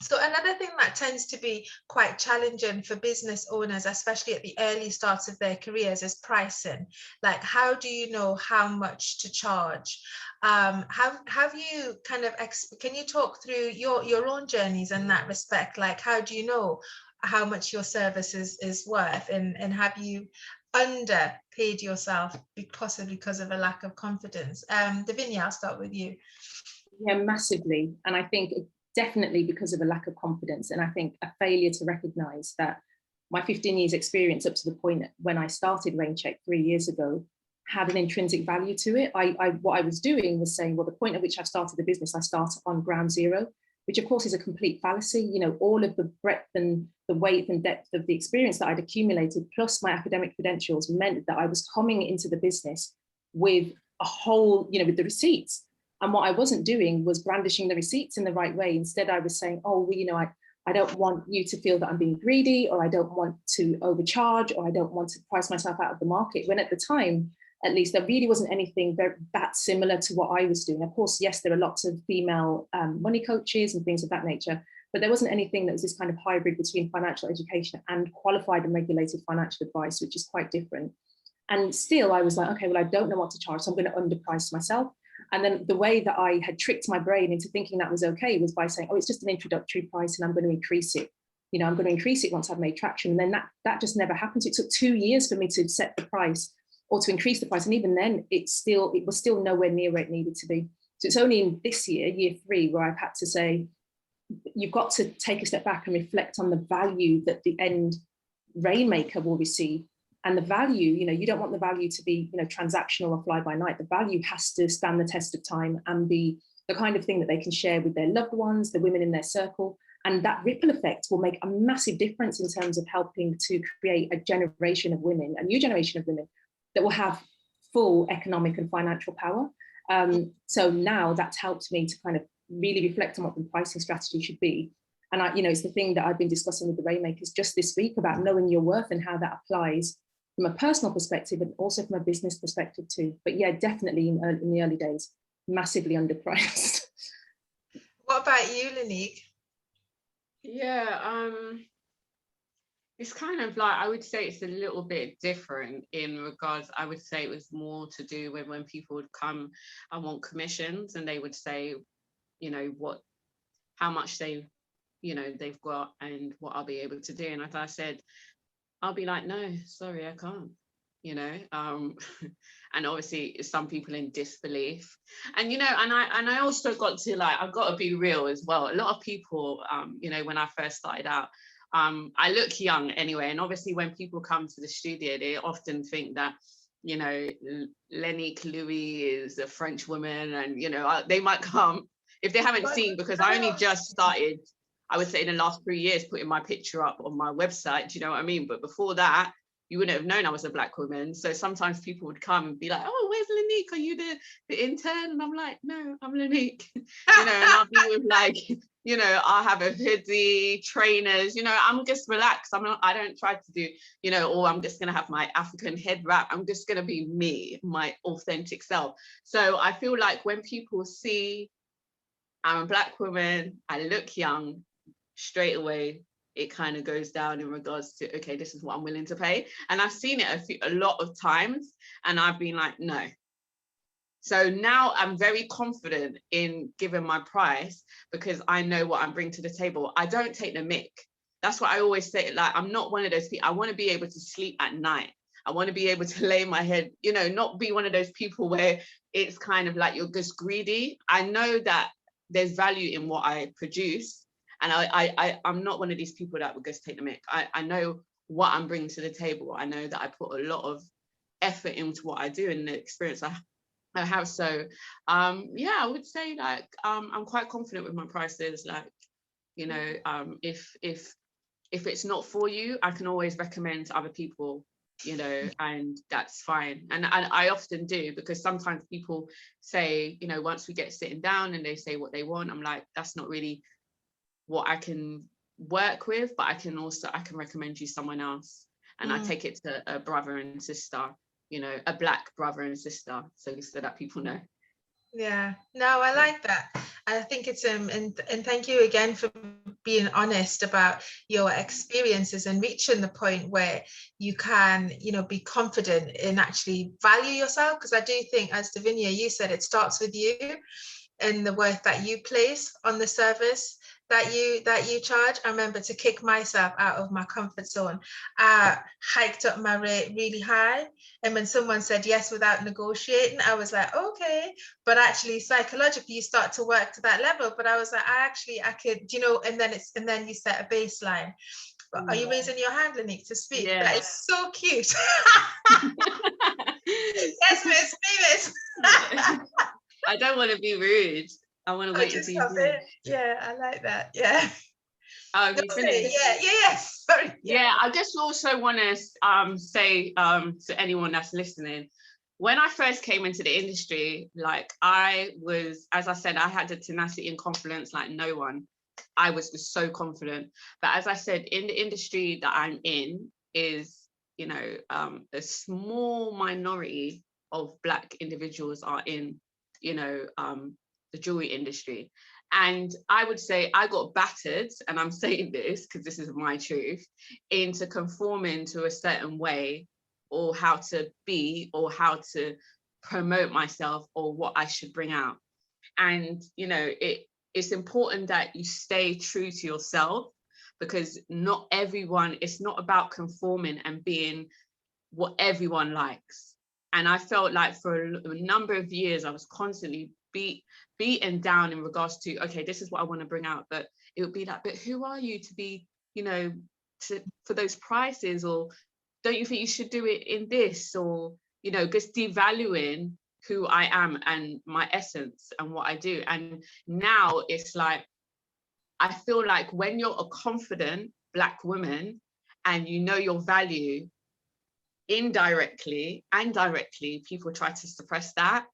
So another thing that tends to be quite challenging for business owners, especially at the early starts of their careers, is pricing. Like, how do you know how much to charge? Have you kind of, can you talk through your own journeys in that respect? Like, how do you know how much your service is worth, and have you underpaid yourself possibly because of a lack of confidence? Davinia, I'll start with you. Yeah, massively. And I think definitely because of a lack of confidence. And I think a failure to recognize that my 15 years experience up to the point when I started rainchq 3 years ago had an intrinsic value to it. What I was doing was saying, well, the point at which I started the business, I started on ground zero, which of course is a complete fallacy. You know, all of the breadth and the weight and depth of the experience that I'd accumulated, plus my academic credentials, meant that I was coming into the business with a whole, you know, with the receipts. And what I wasn't doing was brandishing the receipts in the right way. Instead, I was saying, oh, well, you know, I don't want you to feel that I'm being greedy, or I don't want to overcharge, or I don't want to price myself out of the market. When at the time, at least, there really wasn't anything that similar to what I was doing. Of course, yes, there are lots of female money coaches and things of that nature, but there wasn't anything that was this kind of hybrid between financial education and qualified and regulated financial advice, which is quite different. And still, I was like, okay, well, I don't know what to charge, so I'm going to underprice myself. And then the way that I had tricked my brain into thinking that was okay was by saying, oh, it's just an introductory price and I'm going to increase it. You know, I'm going to increase it once I've made traction. And then that just never happened. So it took 2 years for me to set the price or to increase the price. And even then, it was still nowhere near where it needed to be. So it's only in this year 3, where I've had to say, you've got to take a step back and reflect on the value that the end rainmaker will receive. And the value, you know, you don't want the value to be, you know, transactional or fly by night. The value has to stand the test of time and be the kind of thing that they can share with their loved ones, the women in their circle. And that ripple effect will make a massive difference in terms of helping to create a generation of women, a new generation of women that will have full economic and financial power. So now that's helped me to kind of really reflect on what the pricing strategy should be. And you know, it's the thing that I've been discussing with the rainmakers just this week about knowing your worth and how that applies from a personal perspective and also from a business perspective too. But yeah, definitely in the early days, massively underpriced. What about you, Lenique? Yeah, it's kind of like, I would say it's a little bit different in regards, I would say it was more to do with when people would come and want commissions and they would say, you know, how much they've got and what I'll be able to do. And as I said, I'll be like, no, sorry, I can't, you know. And obviously some people in disbelief. And, you know, and I also got to, like, I've got to be real as well. A lot of people, you know, when I first started out, I look young anyway. And obviously when people come to the studio, they often think that, you know, Lenique Louis is a French woman, and, you know, they might come if they haven't seen, because I only just started, I would say in the last 3 years, putting my picture up on my website, do you know what I mean? But before that, you wouldn't have known I was a Black woman. So sometimes people would come and be like, oh, where's Lenique? Are you the intern? And I'm like, no, I'm Lenique. You know, and I'll be with, like, you know, I'll have a hoodie, trainers, you know, I'm just relaxed. I don't try to do, you know, or I'm just going to have my African head wrap. I'm just going to be me, my authentic self. So I feel like when people see I'm a Black woman, I look young, straight away it kind of goes down in regards to, okay, this is what I'm willing to pay. And I've seen it a lot of times and I've been like, no. So now I'm very confident in giving my price because I know what I'm bringing to the table. I don't take the mick. That's what I always say. Like, I'm not one of those people. I want to be able to sleep at night. I want to be able to lay my head, you know, not be one of those people where it's kind of like you're just greedy. I know that there's value in what I produce. And I'm not one of these people that would just take the mick. I know what I'm bringing to the table. I know that I put a lot of effort into what I do and the experience I have. So yeah, I would say, like, I'm quite confident with my prices. Like, you know, if it's not for you, I can always recommend to other people you know, and that's fine. And I often do, because sometimes people say, you know, once we get sitting down and they say what they want, I'm like, that's not really what I can work with, but I can recommend you someone else. And I take it to a brother and sister, you know, a Black brother and sister, so that people know. Yeah, no, I like that. I think it's and thank you again for being honest about your experiences and reaching the point where you can, you know, be confident in actually value yourself. Because I do think, as Davinia, you said, it starts with you and the worth that you place on the service that you charge. I remember, to kick myself out of my comfort zone, I hiked up my rate really high, and when someone said yes without negotiating, I was like, okay. But actually psychologically you start to work to that level. But I was like, I could, you know, and then you set a baseline. But are you raising your hand, Lenique, to speak? Yeah. That is so cute. Yes, Miss. I don't want to be rude. I want to wait until you finish. Yeah, I like that. Yeah. Oh, you finished? Yeah. Sorry. Yeah, I just also want to say to anyone that's listening, when I first came into the industry, like, I was, as I said, I had the tenacity and confidence like no one. I was just so confident. But as I said, in the industry that I'm in is, you know, a small minority of Black individuals are in, you know, the jewelry industry. And I would say I got battered, and I'm saying this because this is my truth, into conforming to a certain way, or how to be, or how to promote myself, or what I should bring out. And, you know, it's important that you stay true to yourself, because not everyone, it's not about conforming and being what everyone likes. And I felt like for a number of years, I was constantly beaten down in regards to, okay, this is what I want to bring out. But it would be like, but who are you to be, you know, for those prices? Or don't you think you should do it in this? Or, you know, just devaluing who I am and my essence and what I do. And now it's like, I feel like when you're a confident Black woman and you know your value, indirectly and directly, people try to suppress that,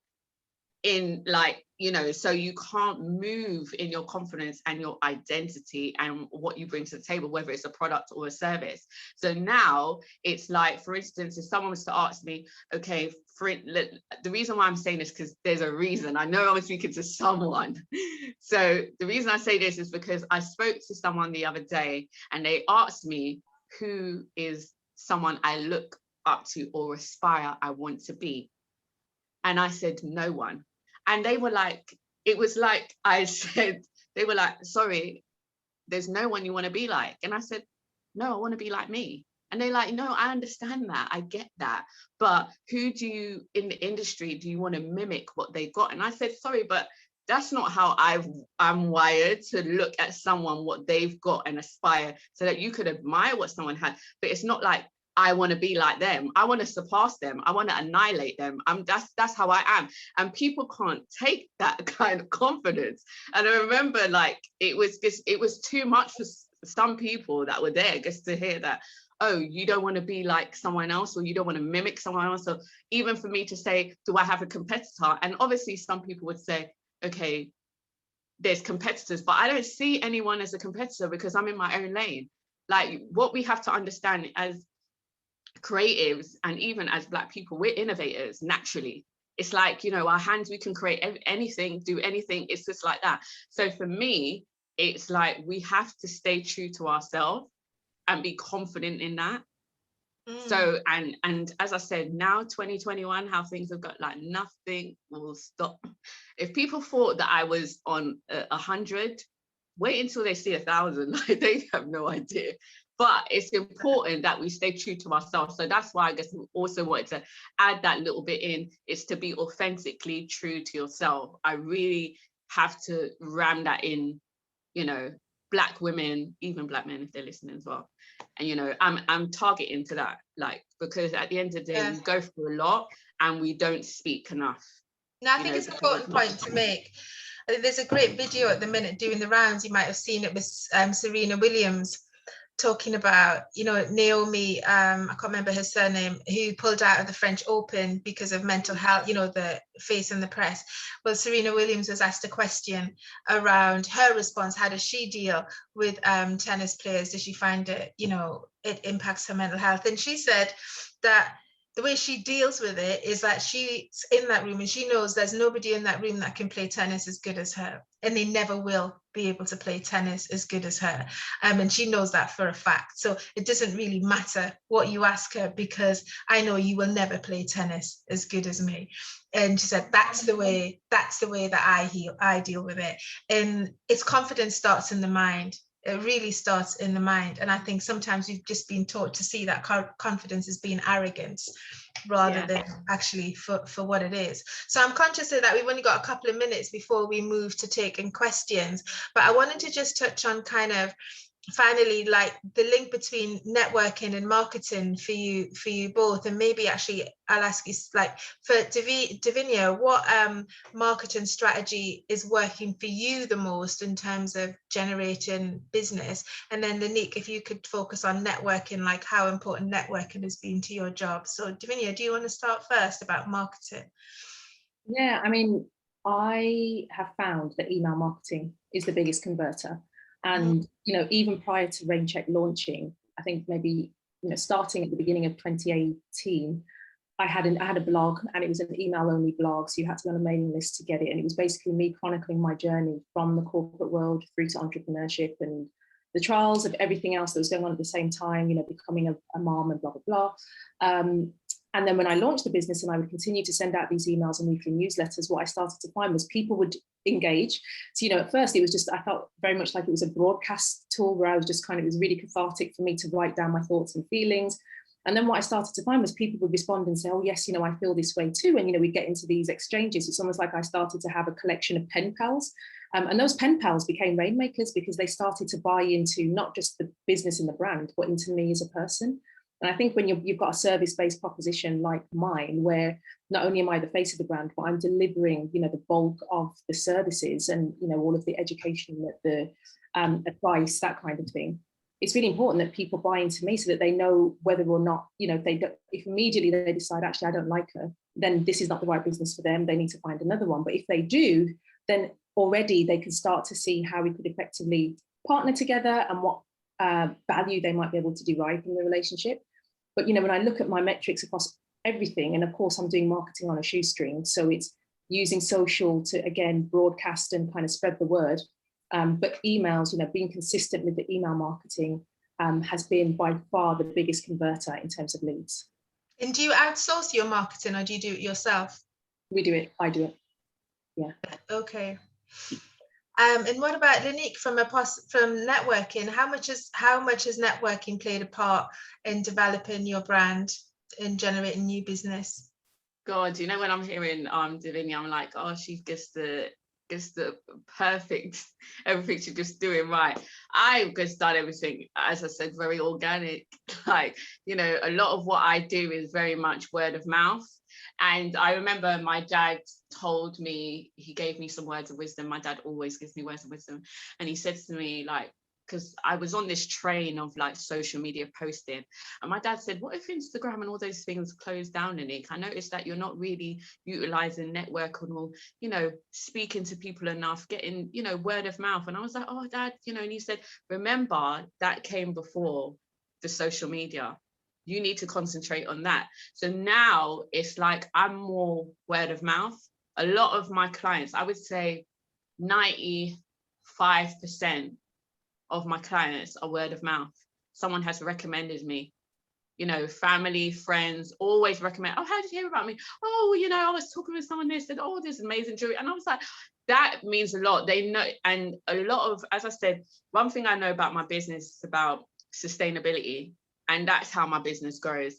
in, like, you know, so you can't move in your confidence and your identity and what you bring to the table, whether it's a product or a service. So now it's like, for instance, if someone was to ask me, okay, the reason why I'm saying this, because there's a reason, I know I was speaking to someone. So the reason I say this is because I spoke to someone the other day and they asked me, who is someone I look up to or aspire I want to be? And I said, no one. And they were like, it was like I said, they were like, sorry, there's no one you want to be like. And I said, no, I want to be like me. And they're like, no, I understand that, I get that, but who do you in the industry do you want to mimic what they got? And I said, sorry, but that's not how I'm wired, to look at someone, what they've got, and aspire so that you could admire what someone had. But it's not like I want to be like them. I want to surpass them. I want to annihilate them. That's how I am. And people can't take that kind of confidence. And I remember, like, it was too much for some people that were there just to hear that, oh, you don't want to be like someone else, or you don't want to mimic someone else. So even for me to say, do I have a competitor? And obviously some people would say, okay, there's competitors, but I don't see anyone as a competitor because I'm in my own lane. Like, what we have to understand as creatives, and even as Black people, we're innovators naturally. It's like, you know, our hands, we can create anything, do anything. It's just like that. So for me, it's like we have to stay true to ourselves and be confident in that. So, and as I said, now 2021, how things have got, like, nothing will stop. If people thought that I was on 100, wait until they see 1,000. Like, they have no idea. But it's important that we stay true to ourselves. So that's why I guess we also wanted to add that little bit in, is to be authentically true to yourself. I really have to ram that in, you know, Black women, even Black men, if they're listening as well. And, you know, I'm targeting to that, like, because at the end of the day, we go through a lot and we don't speak enough. No, I think it's an important point to make. I think there's a great video at the minute doing the rounds. You might have seen it with Serena Williams, talking about, you know, Naomi, I can't remember her surname, who pulled out of the French Open because of mental health, you know, the face in the press. Well, Serena Williams was asked a question around her response. How does she deal with tennis players? Does she find it, you know, it impacts her mental health? And she said that the way she deals with it is that she's in that room and she knows there's nobody in that room that can play tennis as good as her, and they never will be able to play tennis as good as her. And she knows that for a fact. So it doesn't really matter what you ask her, because I know you will never play tennis as good as me. And she said, that's the way that I deal with it. And its confidence starts in the mind. It really starts in the mind. And I think sometimes we've just been taught to see that confidence as being arrogance rather than actually for what it is. So I'm conscious of that. We've only got a couple of minutes before we move to taking questions, but I wanted to just touch on kind of finally, like the link between networking and marketing for you both. And maybe actually I'll ask you, like, for Davinia, what marketing strategy is working for you the most in terms of generating business? And then Lenique, if you could focus on networking, like how important networking has been to your job. So Davinia, do you want to start first about marketing? Yeah, I mean, I have found that email marketing is the biggest converter. And, you know, even prior to rainchq launching, I think maybe, you know, starting at the beginning of 2018, I had a blog, and it was an email only blog. So you had to be on a mailing list to get it. And it was basically me chronicling my journey from the corporate world through to entrepreneurship and the trials of everything else that was going on at the same time, you know, becoming a mom and blah, blah, blah. And then when I launched the business and I would continue to send out these emails and weekly newsletters, what I started to find was people would engage. So, you know, at first it was just, I felt very much like it was a broadcast tool where I was just kind of, it was really cathartic for me to write down my thoughts and feelings. And then what I started to find was people would respond and say, oh, yes, you know, I feel this way too. And, you know, we'd get into these exchanges. It's almost like I started to have a collection of pen pals. And those pen pals became rainmakers because they started to buy into not just the business and the brand, but into me as a person. And I think when you've got a service-based proposition like mine, where not only am I the face of the brand, but I'm delivering, you know, the bulk of the services and, you know, all of the education, the advice, that kind of thing. It's really important that people buy into me so that they know whether or not, you know, if immediately they decide, actually, I don't like her, then this is not the right business for them. They need to find another one. But if they do, then already they can start to see how we could effectively partner together and what value they might be able to derive from the relationship. But, you know, when I look at my metrics across everything, and of course I'm doing marketing on a shoestring, so it's using social to, again, broadcast and kind of spread the word. But emails, you know, being consistent with the email marketing has been by far the biggest converter in terms of leads. And do you outsource your marketing or do you do it yourself? We do it. I do it. Yeah. Okay. And what about Lenique, from networking? How much has networking played a part in developing your brand and generating new business? God, you know, when I'm hearing Davinia, I'm like, oh, she gets the perfect, everything she's just doing right. I just done everything, as I said, very organic. Like, you know, a lot of what I do is very much word of mouth. And I remember my dad told me, he gave me some words of wisdom. My dad always gives me words of wisdom. And he said to me, like, because I was on this train of like social media posting, and my dad said, what if Instagram and all those things close down, Lenique? I noticed that you're not really utilizing network or, you know, speaking to people enough, getting, you know, word of mouth. And I was like, oh, Dad, you know, and he said, remember, that came before the social media. You need to concentrate on that. So now it's like I'm more word of mouth. A lot of my clients, I would say 95% of my clients are word of mouth. Someone has recommended me, you know, family, friends, always recommend, oh, how did you hear about me? Oh, you know, I was talking with someone, they said, oh, this amazing jewelry. And I was like, that means a lot. They know. And a lot of, as I said, one thing I know about my business is about sustainability. And that's how my business grows.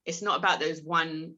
It's not about those one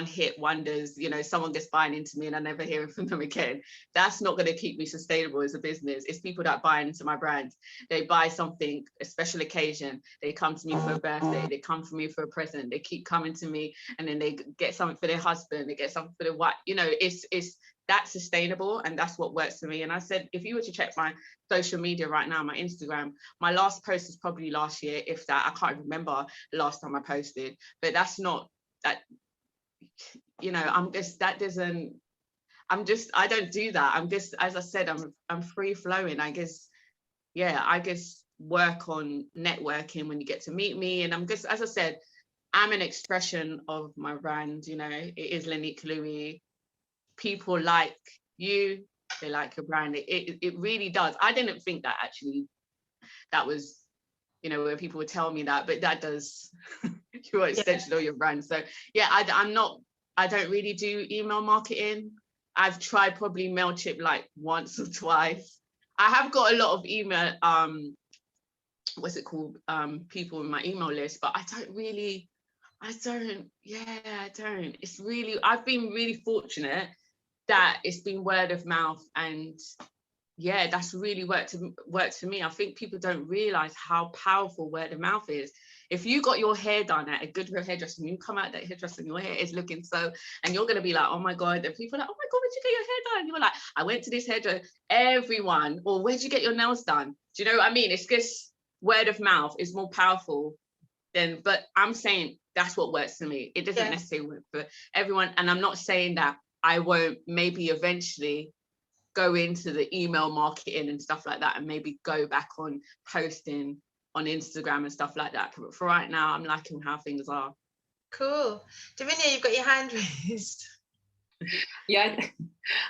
hit wonders, you know, someone gets buying into me and I never hear from them again. That's not going to keep me sustainable as a business. It's people that buy into my brand. They buy something, a special occasion. They come to me for a birthday. They come for me for a present. They keep coming to me, and then they get something for their husband. They get something for their wife. You know, it's that's sustainable and that's what works for me. And I said, if you were to check my social media right now, my Instagram, my last post is probably last year, if that. I can't remember the last time I posted, but that's not that, you know, I'm just, that doesn't, I'm just, I don't do that. I'm just, as I said, I'm free flowing. I guess, yeah, I guess work on networking when you get to meet me. And I'm just, as I said, I'm an expression of my brand, you know, it is Lenique Louis. People like you, they like your brand. It really does. I didn't think that actually, that was, you know, where people would tell me that, but that does your extension of your brand. So yeah, I don't really do email marketing. I've tried probably MailChimp like once or twice. I have got a lot of email, what's it called? People in my email list, but I don't. It's really, I've been really fortunate that it's been word of mouth, and yeah, that's really worked for me. I think people don't realize how powerful word of mouth is. If you got your hair done at a good hairdresser, and you come out that hairdresser and your hair is looking so, and you're gonna be like, oh my God, and people are like, oh my God, where'd you get your hair done? You're like, I went to this hairdresser. Everyone, or where'd you get your nails done? Do you know what I mean? It's just word of mouth is more powerful than, but I'm saying that's what works for me. It doesn't necessarily work for everyone. And I'm not saying that I won't maybe eventually go into the email marketing and stuff like that, and maybe go back on posting on Instagram and stuff like that. But for right now, I'm liking how things are. Cool. Davinia, you've got your hand raised. Yeah,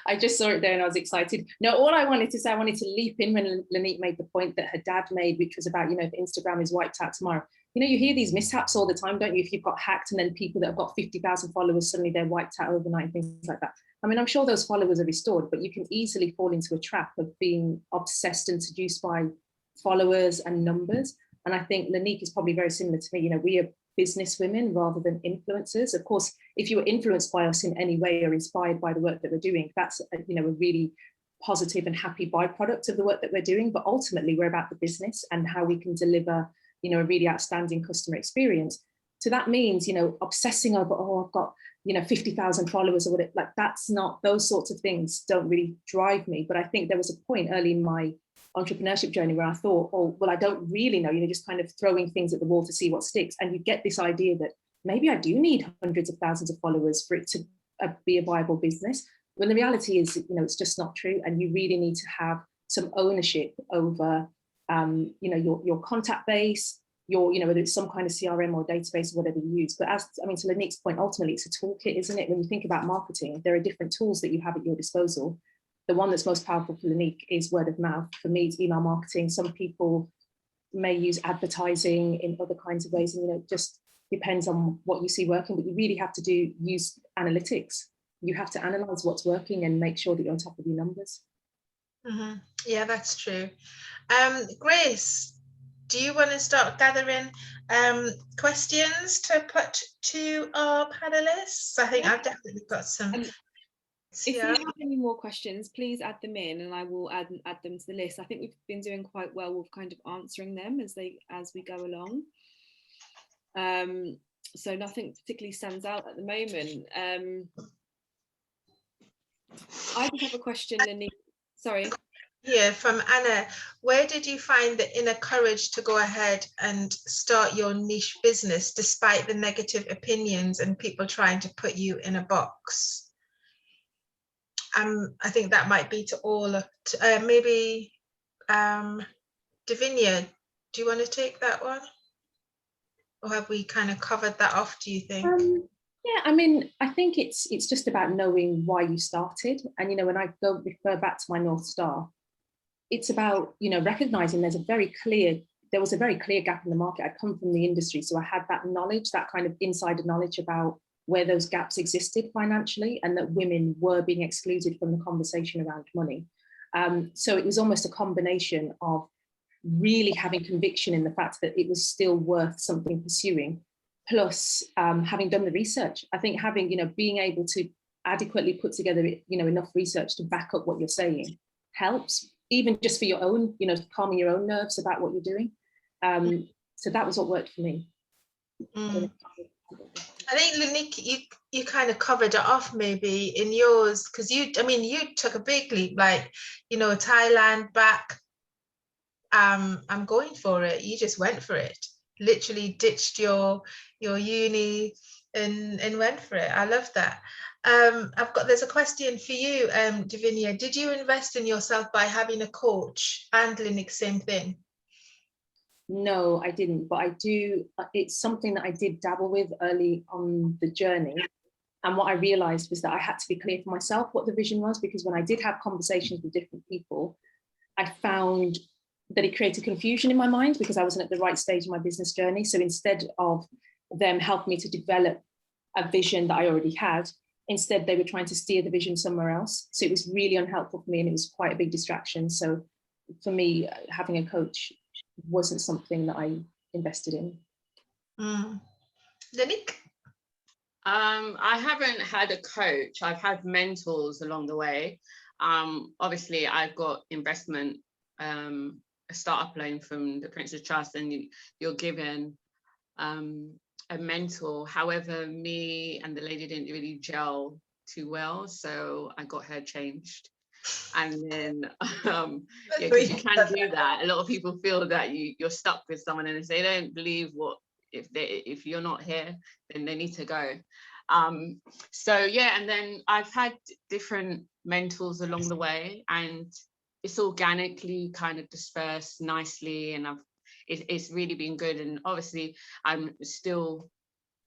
I just saw it there and I was excited. No, all I wanted to say, I wanted to leap in when Lenique made the point that her dad made, which was about, you know, if Instagram is wiped out tomorrow. You know, you hear these mishaps all the time, don't you? If you've got hacked and then people that have got 50,000 followers, suddenly they're wiped out overnight, things like that. I mean, I'm sure those followers are restored, but you can easily fall into a trap of being obsessed and seduced by followers and numbers. And I think Lenique is probably very similar to me. You know, we are business women rather than influencers. Of course, if you were influenced by us in any way or inspired by the work that we're doing, that's you know, a really positive and happy byproduct of the work that we're doing. But ultimately, we're about the business and how we can deliver, you know, a really outstanding customer experience. So that means, you know, obsessing over, oh, I've got, you know, 50,000 followers or whatever, like that's not, those sorts of things don't really drive me. But I think there was a point early in my entrepreneurship journey where I thought, oh, well, I don't really know, you know, just kind of throwing things at the wall to see what sticks. And you get this idea that maybe I do need hundreds of thousands of followers for it to be a viable business. When the reality is, you know, it's just not true. And you really need to have some ownership over, you know, your contact base, your, you know, whether it's some kind of CRM or database or whatever you use. But as, I mean, to Lenique's point, ultimately it's a toolkit, isn't it? When you think about marketing, there are different tools that you have at your disposal. The one that's most powerful for Lenique is word of mouth. For me, it's email marketing. Some people may use advertising in other kinds of ways, and, you know, it just depends on what you see working, but you really have to use analytics. You have to analyze what's working and make sure that you're on top of your numbers. Mm-hmm. Yeah, that's true. Grace, do you want to start gathering questions to put to our panelists? I think I've definitely got some. If you have any more questions, please add them in and I will add them to the list. I think we've been doing quite well with kind of answering them as we go along. So nothing particularly stands out at the moment. I just have a question, Lenique. Sorry. Yeah, from Anna. Where did you find the inner courage to go ahead and start your niche business despite the negative opinions and people trying to put you in a box? I think that might be to all. Maybe Davinia, do you want to take that one? Or have we kind of covered that off, do you think? Yeah, I mean, I think it's just about knowing why you started. And, you know, when I refer back to my North Star, it's about, you know, recognizing there was a very clear gap in the market. I come from the industry, so I had that knowledge, that kind of insider knowledge about where those gaps existed financially and that women were being excluded from the conversation around money. So it was almost a combination of really having conviction in the fact that it was still worth something pursuing, plus having done the research. I think having, you know, being able to adequately put together, you know, enough research to back up what you're saying helps, even just for your own, you know, calming your own nerves about what you're doing. So that was what worked for me. I think Lenique, you kind of covered it off maybe in yours, because you took a big leap, like, Thailand back. I'm going for it. You just went for it. Literally ditched your uni and went for it. I love that. There's a question for you, Davinia. Did you invest in yourself by having a coach? And Lenique, same thing. No, I didn't, but I do. It's something that I did dabble with early on the journey. And what I realized was that I had to be clear for myself what the vision was, because when I did have conversations with different people, I found that it created confusion in my mind because I wasn't at the right stage in my business journey. So instead of them helping me to develop a vision that I already had, instead they were trying to steer the vision somewhere else. So it was really unhelpful for me, and it was quite a big distraction. So for me, having a coach wasn't something that I invested in. Lenique? I haven't had a coach. I've had mentors along the way. Obviously, I've got investment, a startup loan from the Prince's Trust, and you're given a mentor. However, me and the lady didn't really gel too well, so I got her changed. And then because you can do that. A lot of people feel that you're stuck with someone, and if they don't believe if you're not here, then they need to go. So yeah, and then I've had different mentors along the way, and it's organically kind of dispersed nicely, and it's really been good. And obviously I'm still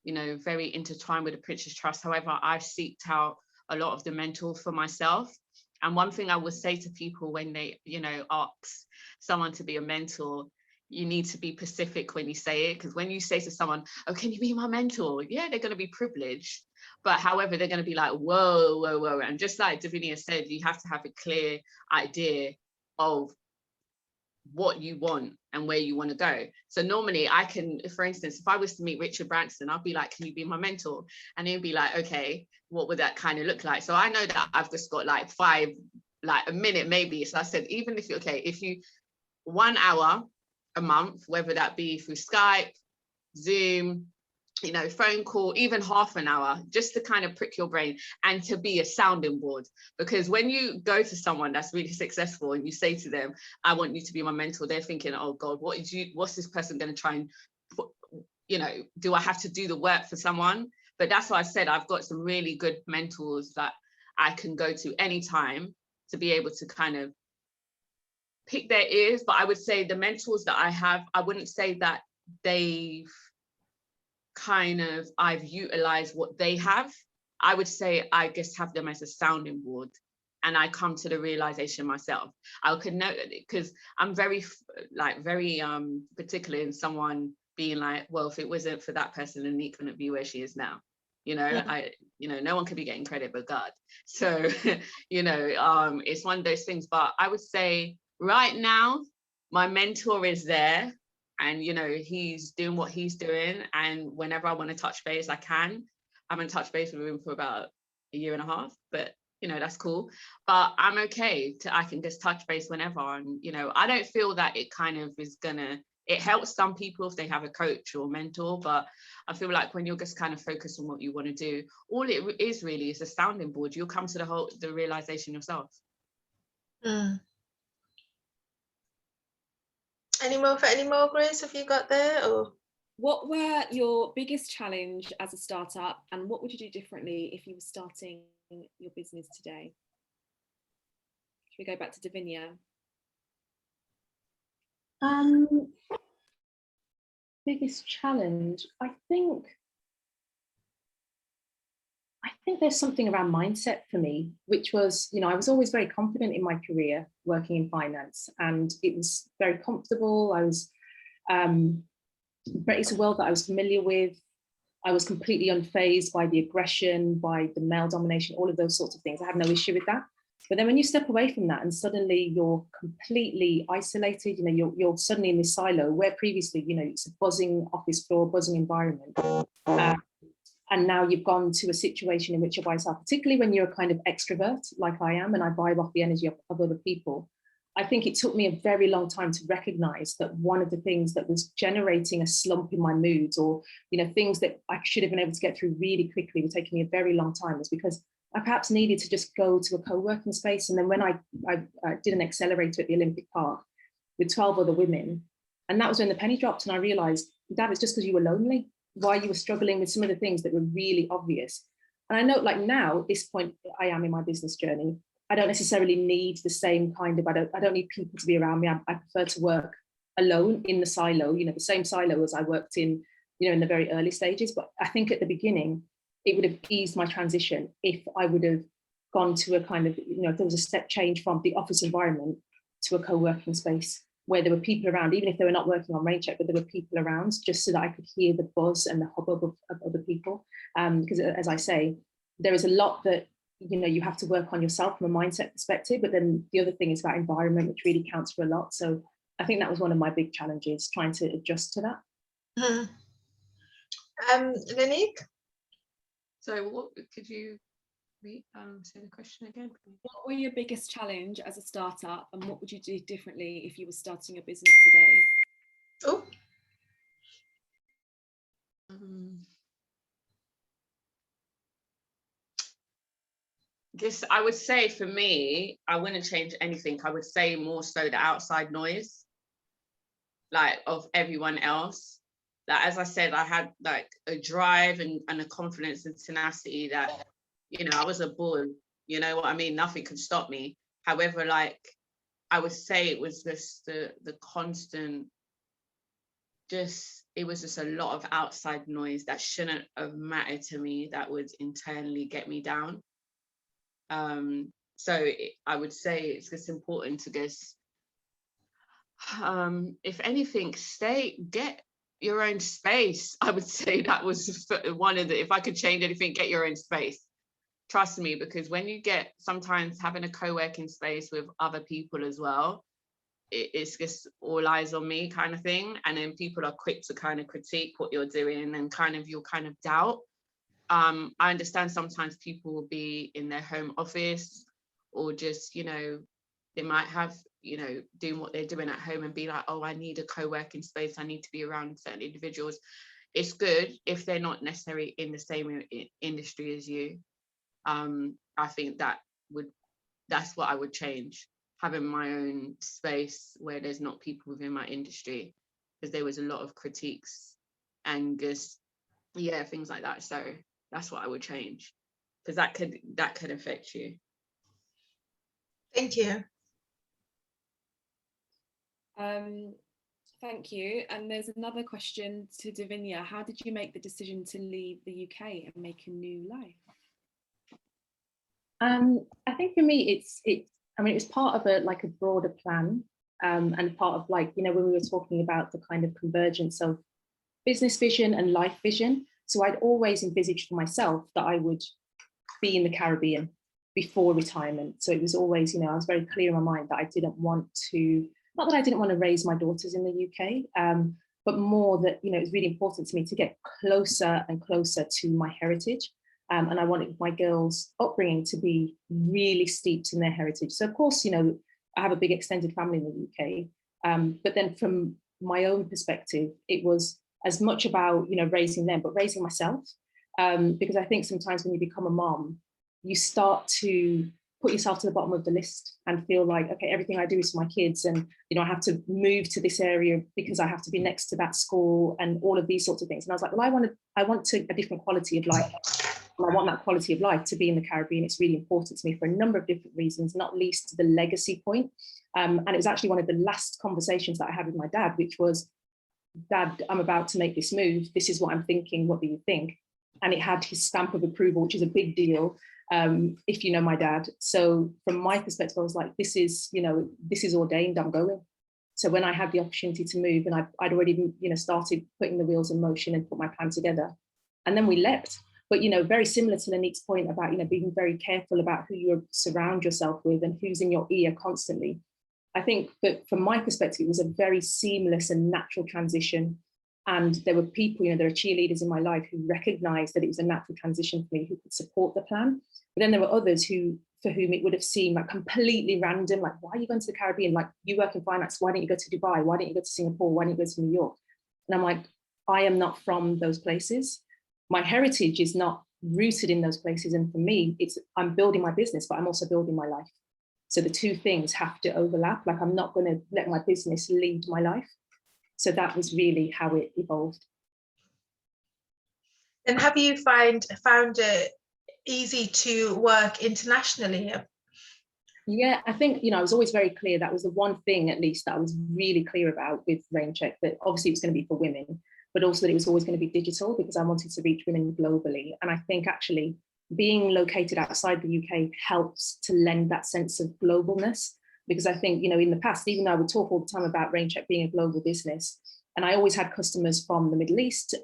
very intertwined with the Prince's Trust. However, I've seeked out a lot of the mentors for myself. And one thing I would say to people when they, ask someone to be a mentor, you need to be specific when you say it, because when you say to someone, "Oh, can you be my mentor?" Yeah, they're going to be privileged, but however, they're going to be like, "Whoa, whoa, whoa!" And just like Davinia said, you have to have a clear idea of what you want and where you want to go. So normally I can, for instance, if I was to meet Richard Branson, I'll be like, "Can you be my mentor?" And he'll be like, "Okay, what would that kind of look like?" So I know that I've just got like a minute maybe. So I said, even if you 1 hour a month, whether that be through Skype, Zoom, phone call, even half an hour, just to kind of prick your brain and to be a sounding board. Because when you go to someone that's really successful and you say to them, "I want you to be my mentor," they're thinking, "Oh God, what's this person going to try and put, do I have to do the work for someone?" But that's why I said I've got some really good mentors that I can go to anytime to be able to kind of pick their ears. But I would say the mentors that I have, I wouldn't say that I've utilized what they have. I would say I just have them as a sounding board, and I come to the realization myself. I could know, because I'm very particular in someone being like, "Well, if it wasn't for that person, Lenique wouldn't be where she is now." No one could be getting credit but God. So it's one of those things. But I would say right now my mentor is there, and he's doing what he's doing, and whenever I want to touch base, I can. I haven't touched base with him for about 1.5 years, but that's cool. But I'm okay I can just touch base whenever. And I don't feel that it kind of is it helps some people if they have a coach or mentor, but I feel like when you're just kind of focused on what you want to do, all it is really is a sounding board. You'll come to the realization yourself. Any more, Grace, have you got there? Or what were your biggest challenge as a startup, and what would you do differently if you were starting your business today? Should we go back to Davinia? Biggest challenge, I think there's something around mindset for me, which was, I was always very confident in my career working in finance, and it was very comfortable. I was, it's a world that I was familiar with. I was completely unfazed by the aggression, by the male domination, all of those sorts of things. I had no issue with that. But then when you step away from that and suddenly you're completely isolated, you're suddenly in this silo where previously, it's a buzzing office floor, buzzing environment. And now you've gone to a situation in which you're by yourself, particularly when you're a kind of extrovert like I am, and I vibe off the energy of other people. I think it took me a very long time to recognize that one of the things that was generating a slump in my moods, or, you know, things that I should have been able to get through really quickly, were taking me a very long time, was because I perhaps needed to just go to a co-working space. And then when I did an accelerator at the Olympic Park with 12 other women, and that was when the penny dropped, and I realized, Dad, it's just because you were lonely, why you were struggling with some of the things that were really obvious. And I know, like, now at this point I am in my business journey, I don't necessarily need the same kind of, I don't need people to be around me. I prefer to work alone in the silo, you know, the same silo as I worked in, you know, in the very early stages. But I think at the beginning, it would have eased my transition if I would have gone to a kind of, you know, if there was a step change from the office environment to a co-working space where there were people around, even if they were not working on rainchq, but there were people around, just so that I could hear the buzz and the hubbub of other people. Because as I say, there is a lot that, you know, you have to work on yourself from a mindset perspective, but then the other thing is that environment, which really counts for a lot. So I think that was one of my big challenges, trying to adjust to that. Lenique? So what could you say the question again, please? What were your biggest challenge as a startup, and what would you do differently if you were starting a business today? Oh. This, I would say, for me, I wouldn't change anything. I would say more so the outside noise, like, of everyone else. Like, as I said, I had like a drive and a confidence and tenacity that, you know, I was a bull, you know what I mean? Nothing could stop me. However, like, I would say it was just the constant, it was just a lot of outside noise that shouldn't have mattered to me, that would internally get me down. So I would say it's just important to just, if anything, get your own space. I would say that was one of the, if I could change anything, get your own space. Trust me, because when you get, sometimes having a co-working space with other people as well, it's just all eyes on me kind of thing. And then people are quick to kind of critique what you're doing and kind of, you'll kind of doubt. I understand sometimes people will be in their home office, or just, you know, they might have, you know, doing what they're doing at home and be like, oh, I need a co-working space, I need to be around certain individuals. It's good if they're not necessarily in the same industry as you. I think that's what I would change, having my own space where there's not people within my industry, because there was a lot of critiques and just, yeah, things like that. So that's what I would change, because that could affect you. Thank you. Thank you. And there's another question to Davinia. How did you make the decision to leave the UK and make a new life? I think for me, it was part of a broader plan, and part of, like, you know, when we were talking about the kind of convergence of business vision and life vision. So I'd always envisaged for myself that I would be in the Caribbean before retirement. So it was always, you know, I was very clear in my mind that I didn't want to, not that I didn't want to raise my daughters in the UK, but more that, you know, it was really important to me to get closer and closer to my heritage. And I wanted my girls' upbringing to be really steeped in their heritage. So of course, you know, I have a big extended family in the UK, but then from my own perspective, it was as much about, you know, raising them, but raising myself, because I think sometimes when you become a mom, you start to put yourself to the bottom of the list and feel like, okay, everything I do is for my kids, and, you know, I have to move to this area because I have to be next to that school and all of these sorts of things. And I was like, well, I want a different quality of life. And I want that quality of life to be in the Caribbean. It's really important to me for a number of different reasons, not least the legacy point. And it was actually one of the last conversations that I had with my dad, which was, Dad, I'm about to make this move. This is what I'm thinking. What do you think? And it had his stamp of approval, which is a big deal, if you know my dad. So from my perspective, I was like, this is, you know, this is ordained, I'm going. So when I had the opportunity to move, and I'd already, you know, started putting the wheels in motion and put my plan together, and then we leapt. But, you know, very similar to Lenique's point about, you know, being very careful about who you surround yourself with and who's in your ear constantly. I think that from my perspective, it was a very seamless and natural transition. And there were people, you know, there are cheerleaders in my life who recognized that it was a natural transition for me, who could support the plan. But then there were others who for whom it would have seemed like completely random, like, why are you going to the Caribbean? Like, you work in finance, why don't you go to Dubai? Why don't you go to Singapore? Why don't you go to New York? And I'm like, I am not from those places. My heritage is not rooted in those places. And for me, I'm building my business, but I'm also building my life. So the two things have to overlap. Like, I'm not going to let my business lead my life. So that was really how it evolved. And have you found it easy to work internationally? Yeah, I think, I was always very clear. That was the one thing, at least, that I was really clear about with rainchq, that obviously it was going to be for women, but also that it was always going to be digital, because I wanted to reach women globally. And I think actually being located outside the UK helps to lend that sense of globalness, because I think, in the past, even though I would talk all the time about rainchq being a global business, and I always had customers from the Middle East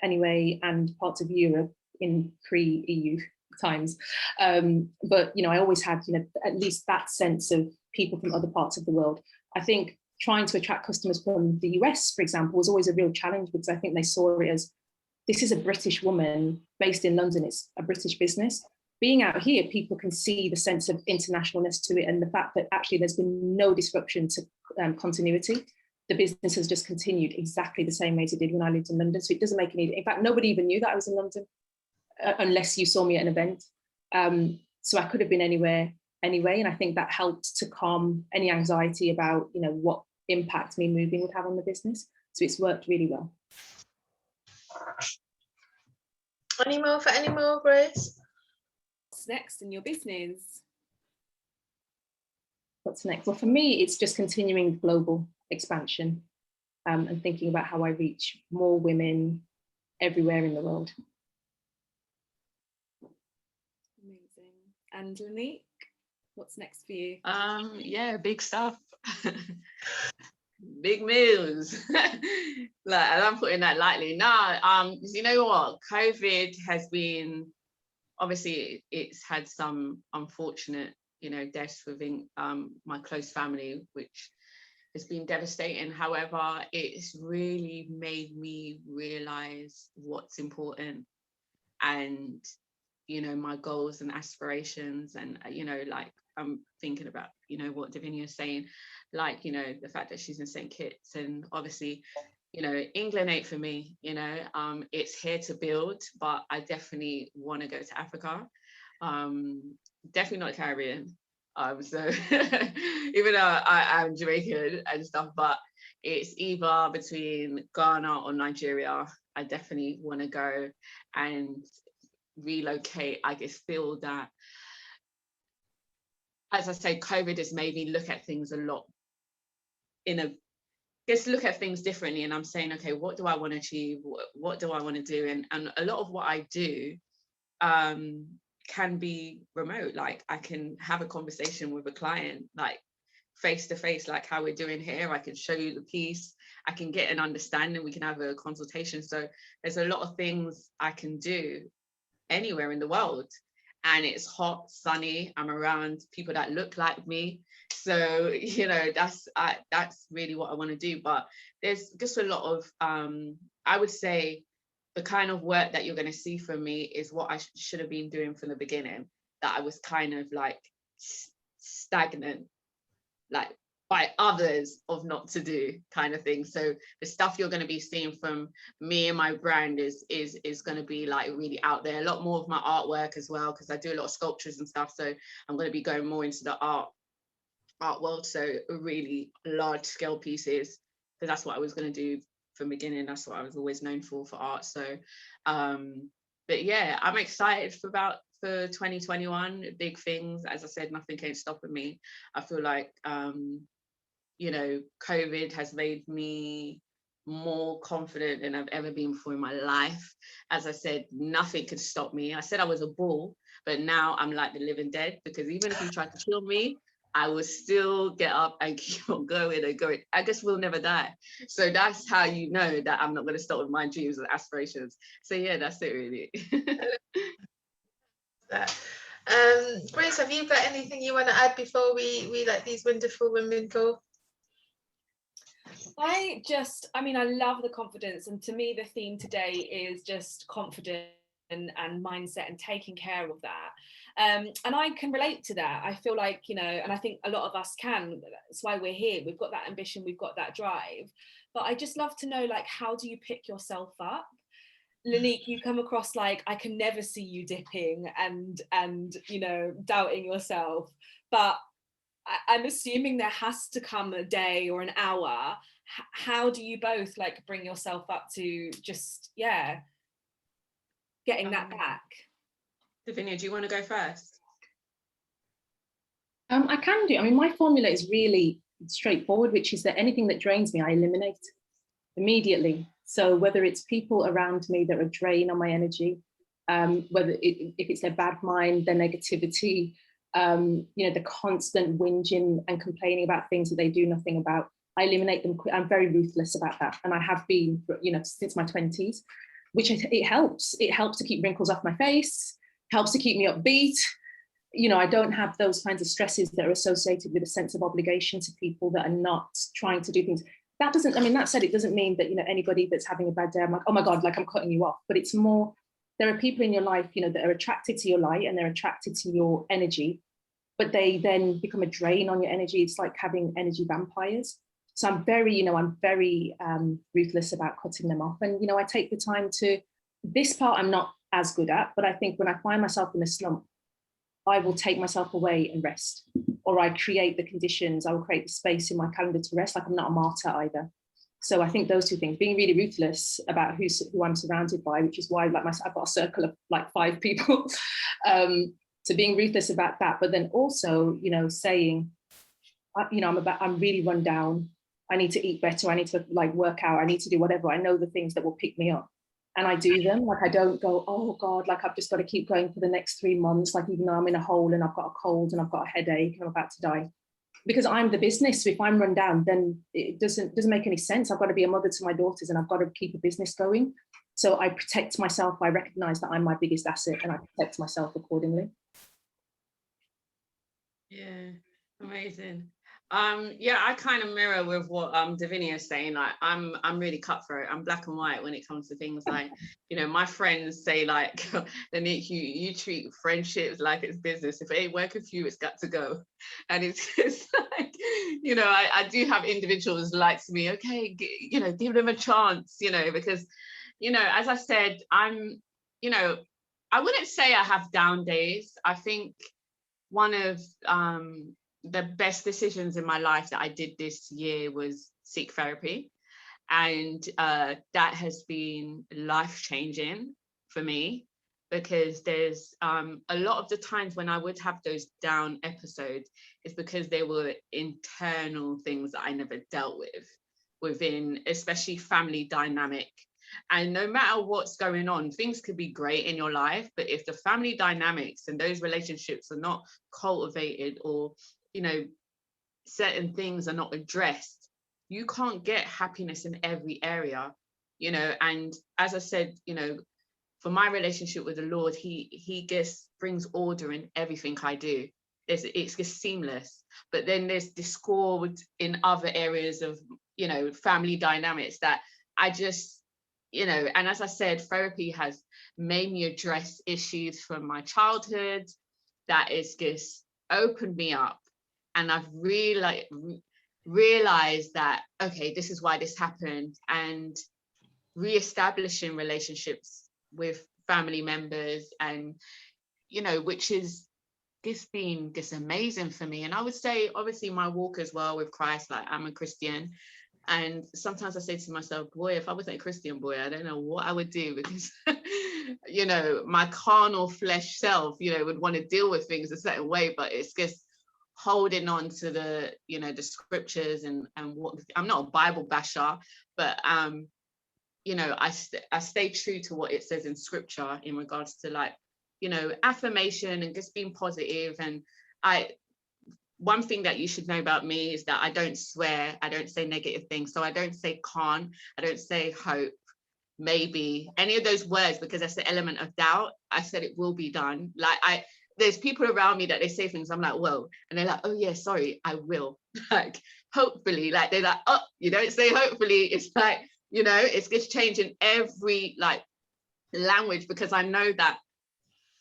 anyway, and parts of Europe in pre-EU times. But, I always had, at least that sense of people from other parts of the world. I think trying to attract customers from the US, for example, was always a real challenge, because I think they saw it as, this is a British woman based in London, it's a British business. Being out here, people can see the sense of internationalness to it, and the fact that actually there's been no disruption to continuity. The business has just continued exactly the same way as it did when I lived in London. So it doesn't make any, in fact, nobody even knew that I was in London unless you saw me at an event. So I could have been anywhere anyway. And I think that helped to calm any anxiety about, what impact me moving would have on the business. So it's worked really well. Any more, Grace? What's next in your business? What's next? Well, for me, it's just continuing global expansion and thinking about how I reach more women everywhere in the world. Amazing. And Lenique, what's next for you? Yeah, big stuff. Big moves. And I'm putting that lightly. No, you know what? COVID has been, obviously it's had some unfortunate, deaths within my close family, which has been devastating. However, it's really made me realize what's important, and my goals and aspirations, and I'm thinking about what Davinia is saying, the fact that she's in St. Kitts, and obviously England ain't for me. It's here to build, but I definitely want to go to Africa, definitely not Caribbean. So even though I'm Jamaican and stuff, but it's either between Ghana or Nigeria. I definitely want to go and relocate. I just feel that, as I say, COVID has made me look at things a lot look at things differently. And I'm saying, okay, what do I want to achieve? What do I want to do? And a lot of what I do can be remote. Like, I can have a conversation with a client, like face to face, like how we're doing here. I can show you the piece, I can get an understanding, we can have a consultation. So there's a lot of things I can do anywhere in the world, and it's hot, sunny, I'm around people that look like me. So that's really what I want to do. But there's just a lot of I would say the kind of work that you're going to see from me is what I should have been doing from the beginning, that I was kind of like stagnant, like by others of not to do kind of thing. So the stuff you're going to be seeing from me and my brand is going to be like really out there. A lot more of my artwork as well, because I do a lot of sculptures and stuff. So I'm going to be going more into the art world. So really large scale pieces, because that's what I was going to do from the beginning. That's what I was always known for art. So but yeah, I'm excited for 2021, big things. As I said, nothing can stop me. I feel like COVID has made me more confident than I've ever been before in my life. As I said, nothing could stop me. I said I was a bull, but now I'm like the living dead, because even if you tried to kill me, I will still get up and keep on going and going. I guess we'll never die. So that's how you know that I'm not going to stop with my dreams and aspirations. So yeah, that's it really. Grace, have you got anything you want to add before we let these wonderful women go? I love the confidence, and to me the theme today is just confidence and mindset and taking care of that. And I can relate to that. I feel like, you know, and I think a lot of us can. That's why we're here. We've got that ambition, we've got that drive. But I just love to know, like, how do you pick yourself up? Lenique, you come across like, I can never see you dipping and you know, doubting yourself. But I'm assuming there has to come a day or an hour. How do you both like bring yourself up to just, yeah, getting that back? Davinia, do you want to go first? I can do. I mean, my formula is really straightforward, which is that anything that drains me, I eliminate immediately. So whether it's people around me that are a drain on my energy, if it's their bad mind, their negativity, you know, the constant whinging and complaining about things that they do nothing about, I eliminate them. I'm very ruthless about that. And I have been, you know, since my 20s, which it helps. It helps to keep wrinkles off my face, helps to keep me upbeat. You know, I don't have those kinds of stresses that are associated with a sense of obligation to people that are not trying to do things. That doesn't, I mean, that said, it doesn't mean that, you know, anybody that's having a bad day, I'm like, oh my God, like I'm cutting you off. But it's more, there are people in your life, you know, that are attracted to your light and they're attracted to your energy, but they then become a drain on your energy. It's like having energy vampires. So I'm very, you know, ruthless about cutting them off. And, you know, I take the time to, this part I'm not as good at, but I think when I find myself in a slump, I will take myself away and rest, or I create the conditions, I will create the space in my calendar to rest. Like I'm not a martyr either. So I think those two things, being really ruthless about who I'm surrounded by, which is why like I've got a circle of like 5 people, so being ruthless about that, but then also, you know, saying, you know, I'm really run down. I need to eat better. I need to like work out. I need to do whatever. I know the things that will pick me up. And I do them. Like I don't go, oh God, like I've just got to keep going for the next 3 months. Like even though I'm in a hole and I've got a cold and I've got a headache and I'm about to die. Because I'm the business. So if I'm run down, then it doesn't make any sense. I've got to be a mother to my daughters and I've got to keep a business going. So I protect myself. I recognize that I'm my biggest asset and I protect myself accordingly. Yeah, amazing. Yeah, I kind of mirror with what Davinia is saying. Like I'm really cutthroat. I'm black and white when it comes to things like, you know, my friends say like, Lenique, you treat friendships like it's business. If it ain't working for you, it's got to go. And it's like, you know, I do have individuals like me, okay, you know, give them a chance, you know, because, you know, as I said, I'm, you know, I wouldn't say I have down days. I think one of the best decisions in my life that I did this year was seek therapy. And that has been life-changing for me, because there's a lot of the times when I would have those down episodes, it's because there were internal things that I never dealt with within, especially family dynamic. And no matter what's going on, things could be great in your life, but if the family dynamics and those relationships are not cultivated, or, you know, certain things are not addressed, you can't get happiness in every area, you know. And as I said, you know, for my relationship with the Lord, he just brings order in everything I do. It's just seamless. But then there's discord in other areas of, you know, family dynamics that I just, you know, and as I said, therapy has made me address issues from my childhood that is just opened me up. And I've really realized that, okay, this is why this happened, and reestablishing relationships with family members, and, you know, which is just been just amazing for me. And I would say, obviously, my walk as well with Christ, like I'm a Christian. And sometimes I say to myself, boy, if I wasn't a Christian, boy, I don't know what I would do, because, you know, my carnal flesh self, you know, would want to deal with things a certain way, but it's just holding on to the, you know, the scriptures and what, I'm not a Bible basher, but, you know, I stay true to what it says in scripture in regards to, like, you know, affirmation and just being positive. And one thing that you should know about me is that I don't swear, I don't say negative things. So I don't say can't, I don't say hope, maybe, any of those words, because that's the element of doubt. I said it will be done. Like there's people around me that they say things, I'm like, whoa, and they're like, oh yeah, sorry, I will. Like, hopefully, like they're like, oh, you don't say hopefully. It's like, you know, it's just changing every like language, because I know that,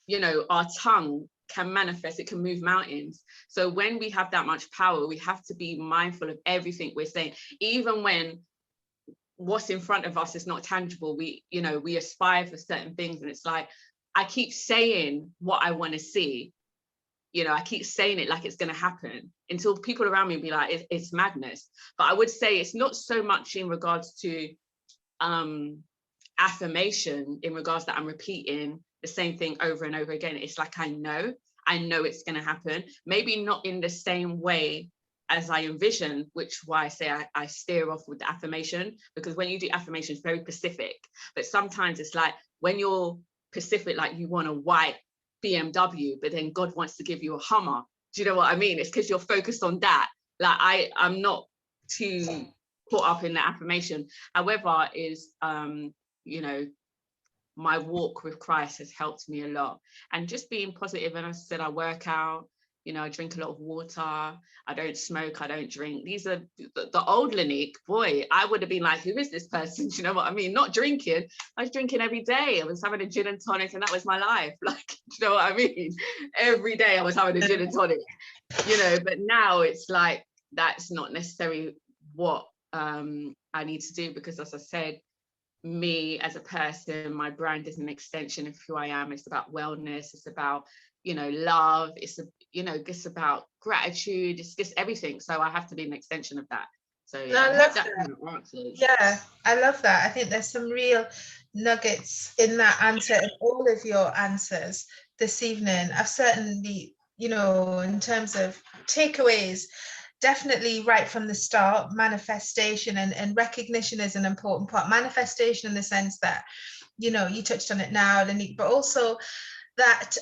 you know, our tongue can manifest, it can move mountains. So when we have that much power, we have to be mindful of everything we're saying, even when what's in front of us is not tangible. We aspire for certain things, and it's like, I keep saying what I want to see. I keep saying it like it's going to happen until people around me be like, it's madness. But I would say it's not so much in regards to affirmation, in regards that I'm repeating the same thing over and over again. It's like, I know it's going to happen. Maybe not in the same way as I envision, which why I say I steer off with the affirmation, because when you do affirmation, it's very specific. But sometimes it's like, when you're specific, like you want a white BMW, but then God wants to give you a Hummer. Do you know what I mean? It's because you're focused on that. Like I'm not too caught up in the affirmation. However, is my walk with Christ has helped me a lot, and just being positive. And I said, I work out, I drink a lot of water, I don't smoke, I don't drink. These are the old Lenique, boy, I would have been like, who is this person? Do you know what I mean? Not drinking. I was drinking every day. I was having a gin and tonic, and that was my life. Like, do you know what I mean? Every day I was having a gin and tonic, but now it's like, that's not necessarily what I need to do, because as I said, me as a person, my brand is an extension of who I am. It's about wellness, it's about love, it's about gratitude, it's just everything. So I have to be an extension of that. So yeah, I love that. Yeah, I love that. I think there's some real nuggets in that answer, in all of your answers this evening. I've certainly, in terms of takeaways, definitely right from the start, manifestation and recognition is an important part. Manifestation in the sense that, you touched on it now, Lenique, but also that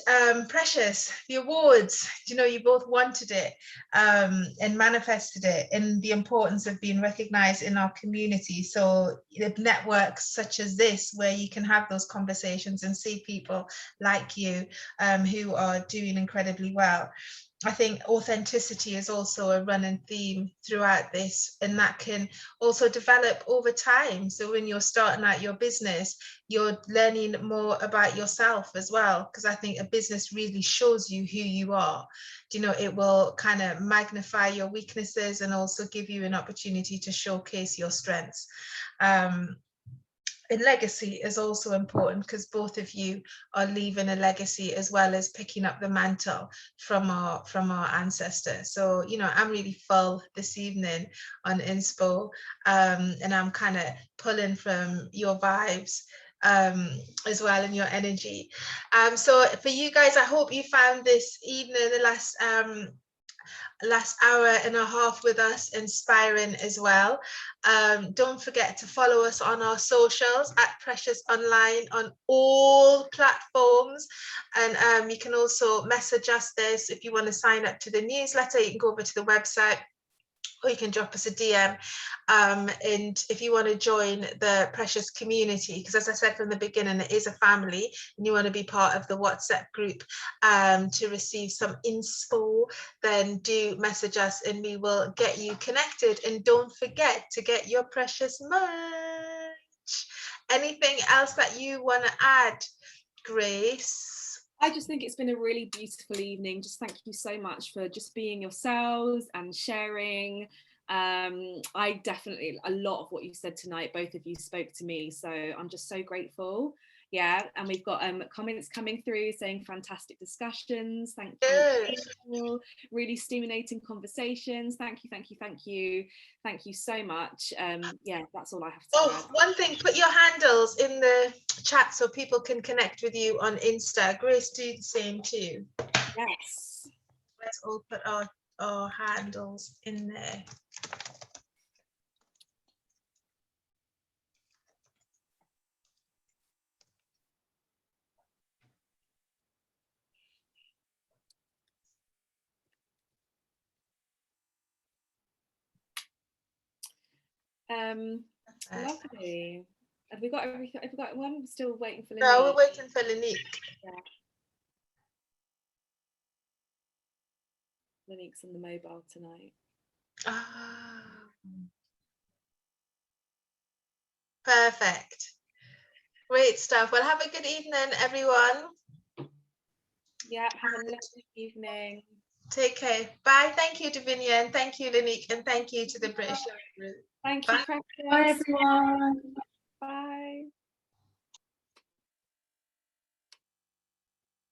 Precious, the awards, you both wanted it and manifested it, and the importance of being recognized in our community. So networks such as this, where you can have those conversations and see people like you who are doing incredibly well. I think authenticity is also a running theme throughout this, and that can also develop over time. So when you're starting out your business, you're learning more about yourself as well, because I think a business really shows you who you are. It will kind of magnify your weaknesses and also give you an opportunity to showcase your strengths. And legacy is also important, because both of you are leaving a legacy as well as picking up the mantle from our ancestors. So I'm really full this evening on inspo, and I'm kind of pulling from your vibes as well, and your energy. So for you guys, I hope you found this evening, the last hour and a half with us inspiring as well. Don't forget to follow us on our socials at Precious Online on all platforms, and you can also message us this if you want to sign up to the newsletter. You can go over to the website, or you can drop us a DM. And if you want to join the Precious community, because as I said from the beginning, it is a family, and you want to be part of the WhatsApp group to receive some inspo, then do message us and we will get you connected. And don't forget to get your Precious merch. Anything else that you want to add, Grace? I just think it's been a really beautiful evening. Just thank you so much for just being yourselves and sharing. I definitely, a lot of what you said tonight, both of you spoke to me, so I'm just so grateful. Yeah, and we've got comments coming through saying fantastic discussions. Thank you. Really stimulating conversations. Thank you so much. Yeah, that's all I have to add. One thing, put your handles in the chat so people can connect with you on Insta. Grace, do the same too. Yes, let's all put our handles in there. Lovely. Have we got everything? Have we got one? We're still waiting for Lenique. No, we're waiting for Lenique. Yeah. Lenique's on the mobile tonight. Perfect. Great stuff. Well, have a good evening, everyone. Yeah, have a lovely evening. Take care. Bye. Thank you, Davinia, and thank you, Lenique, and thank you to the British Library. Thank you, Bye. Precious. Bye everyone.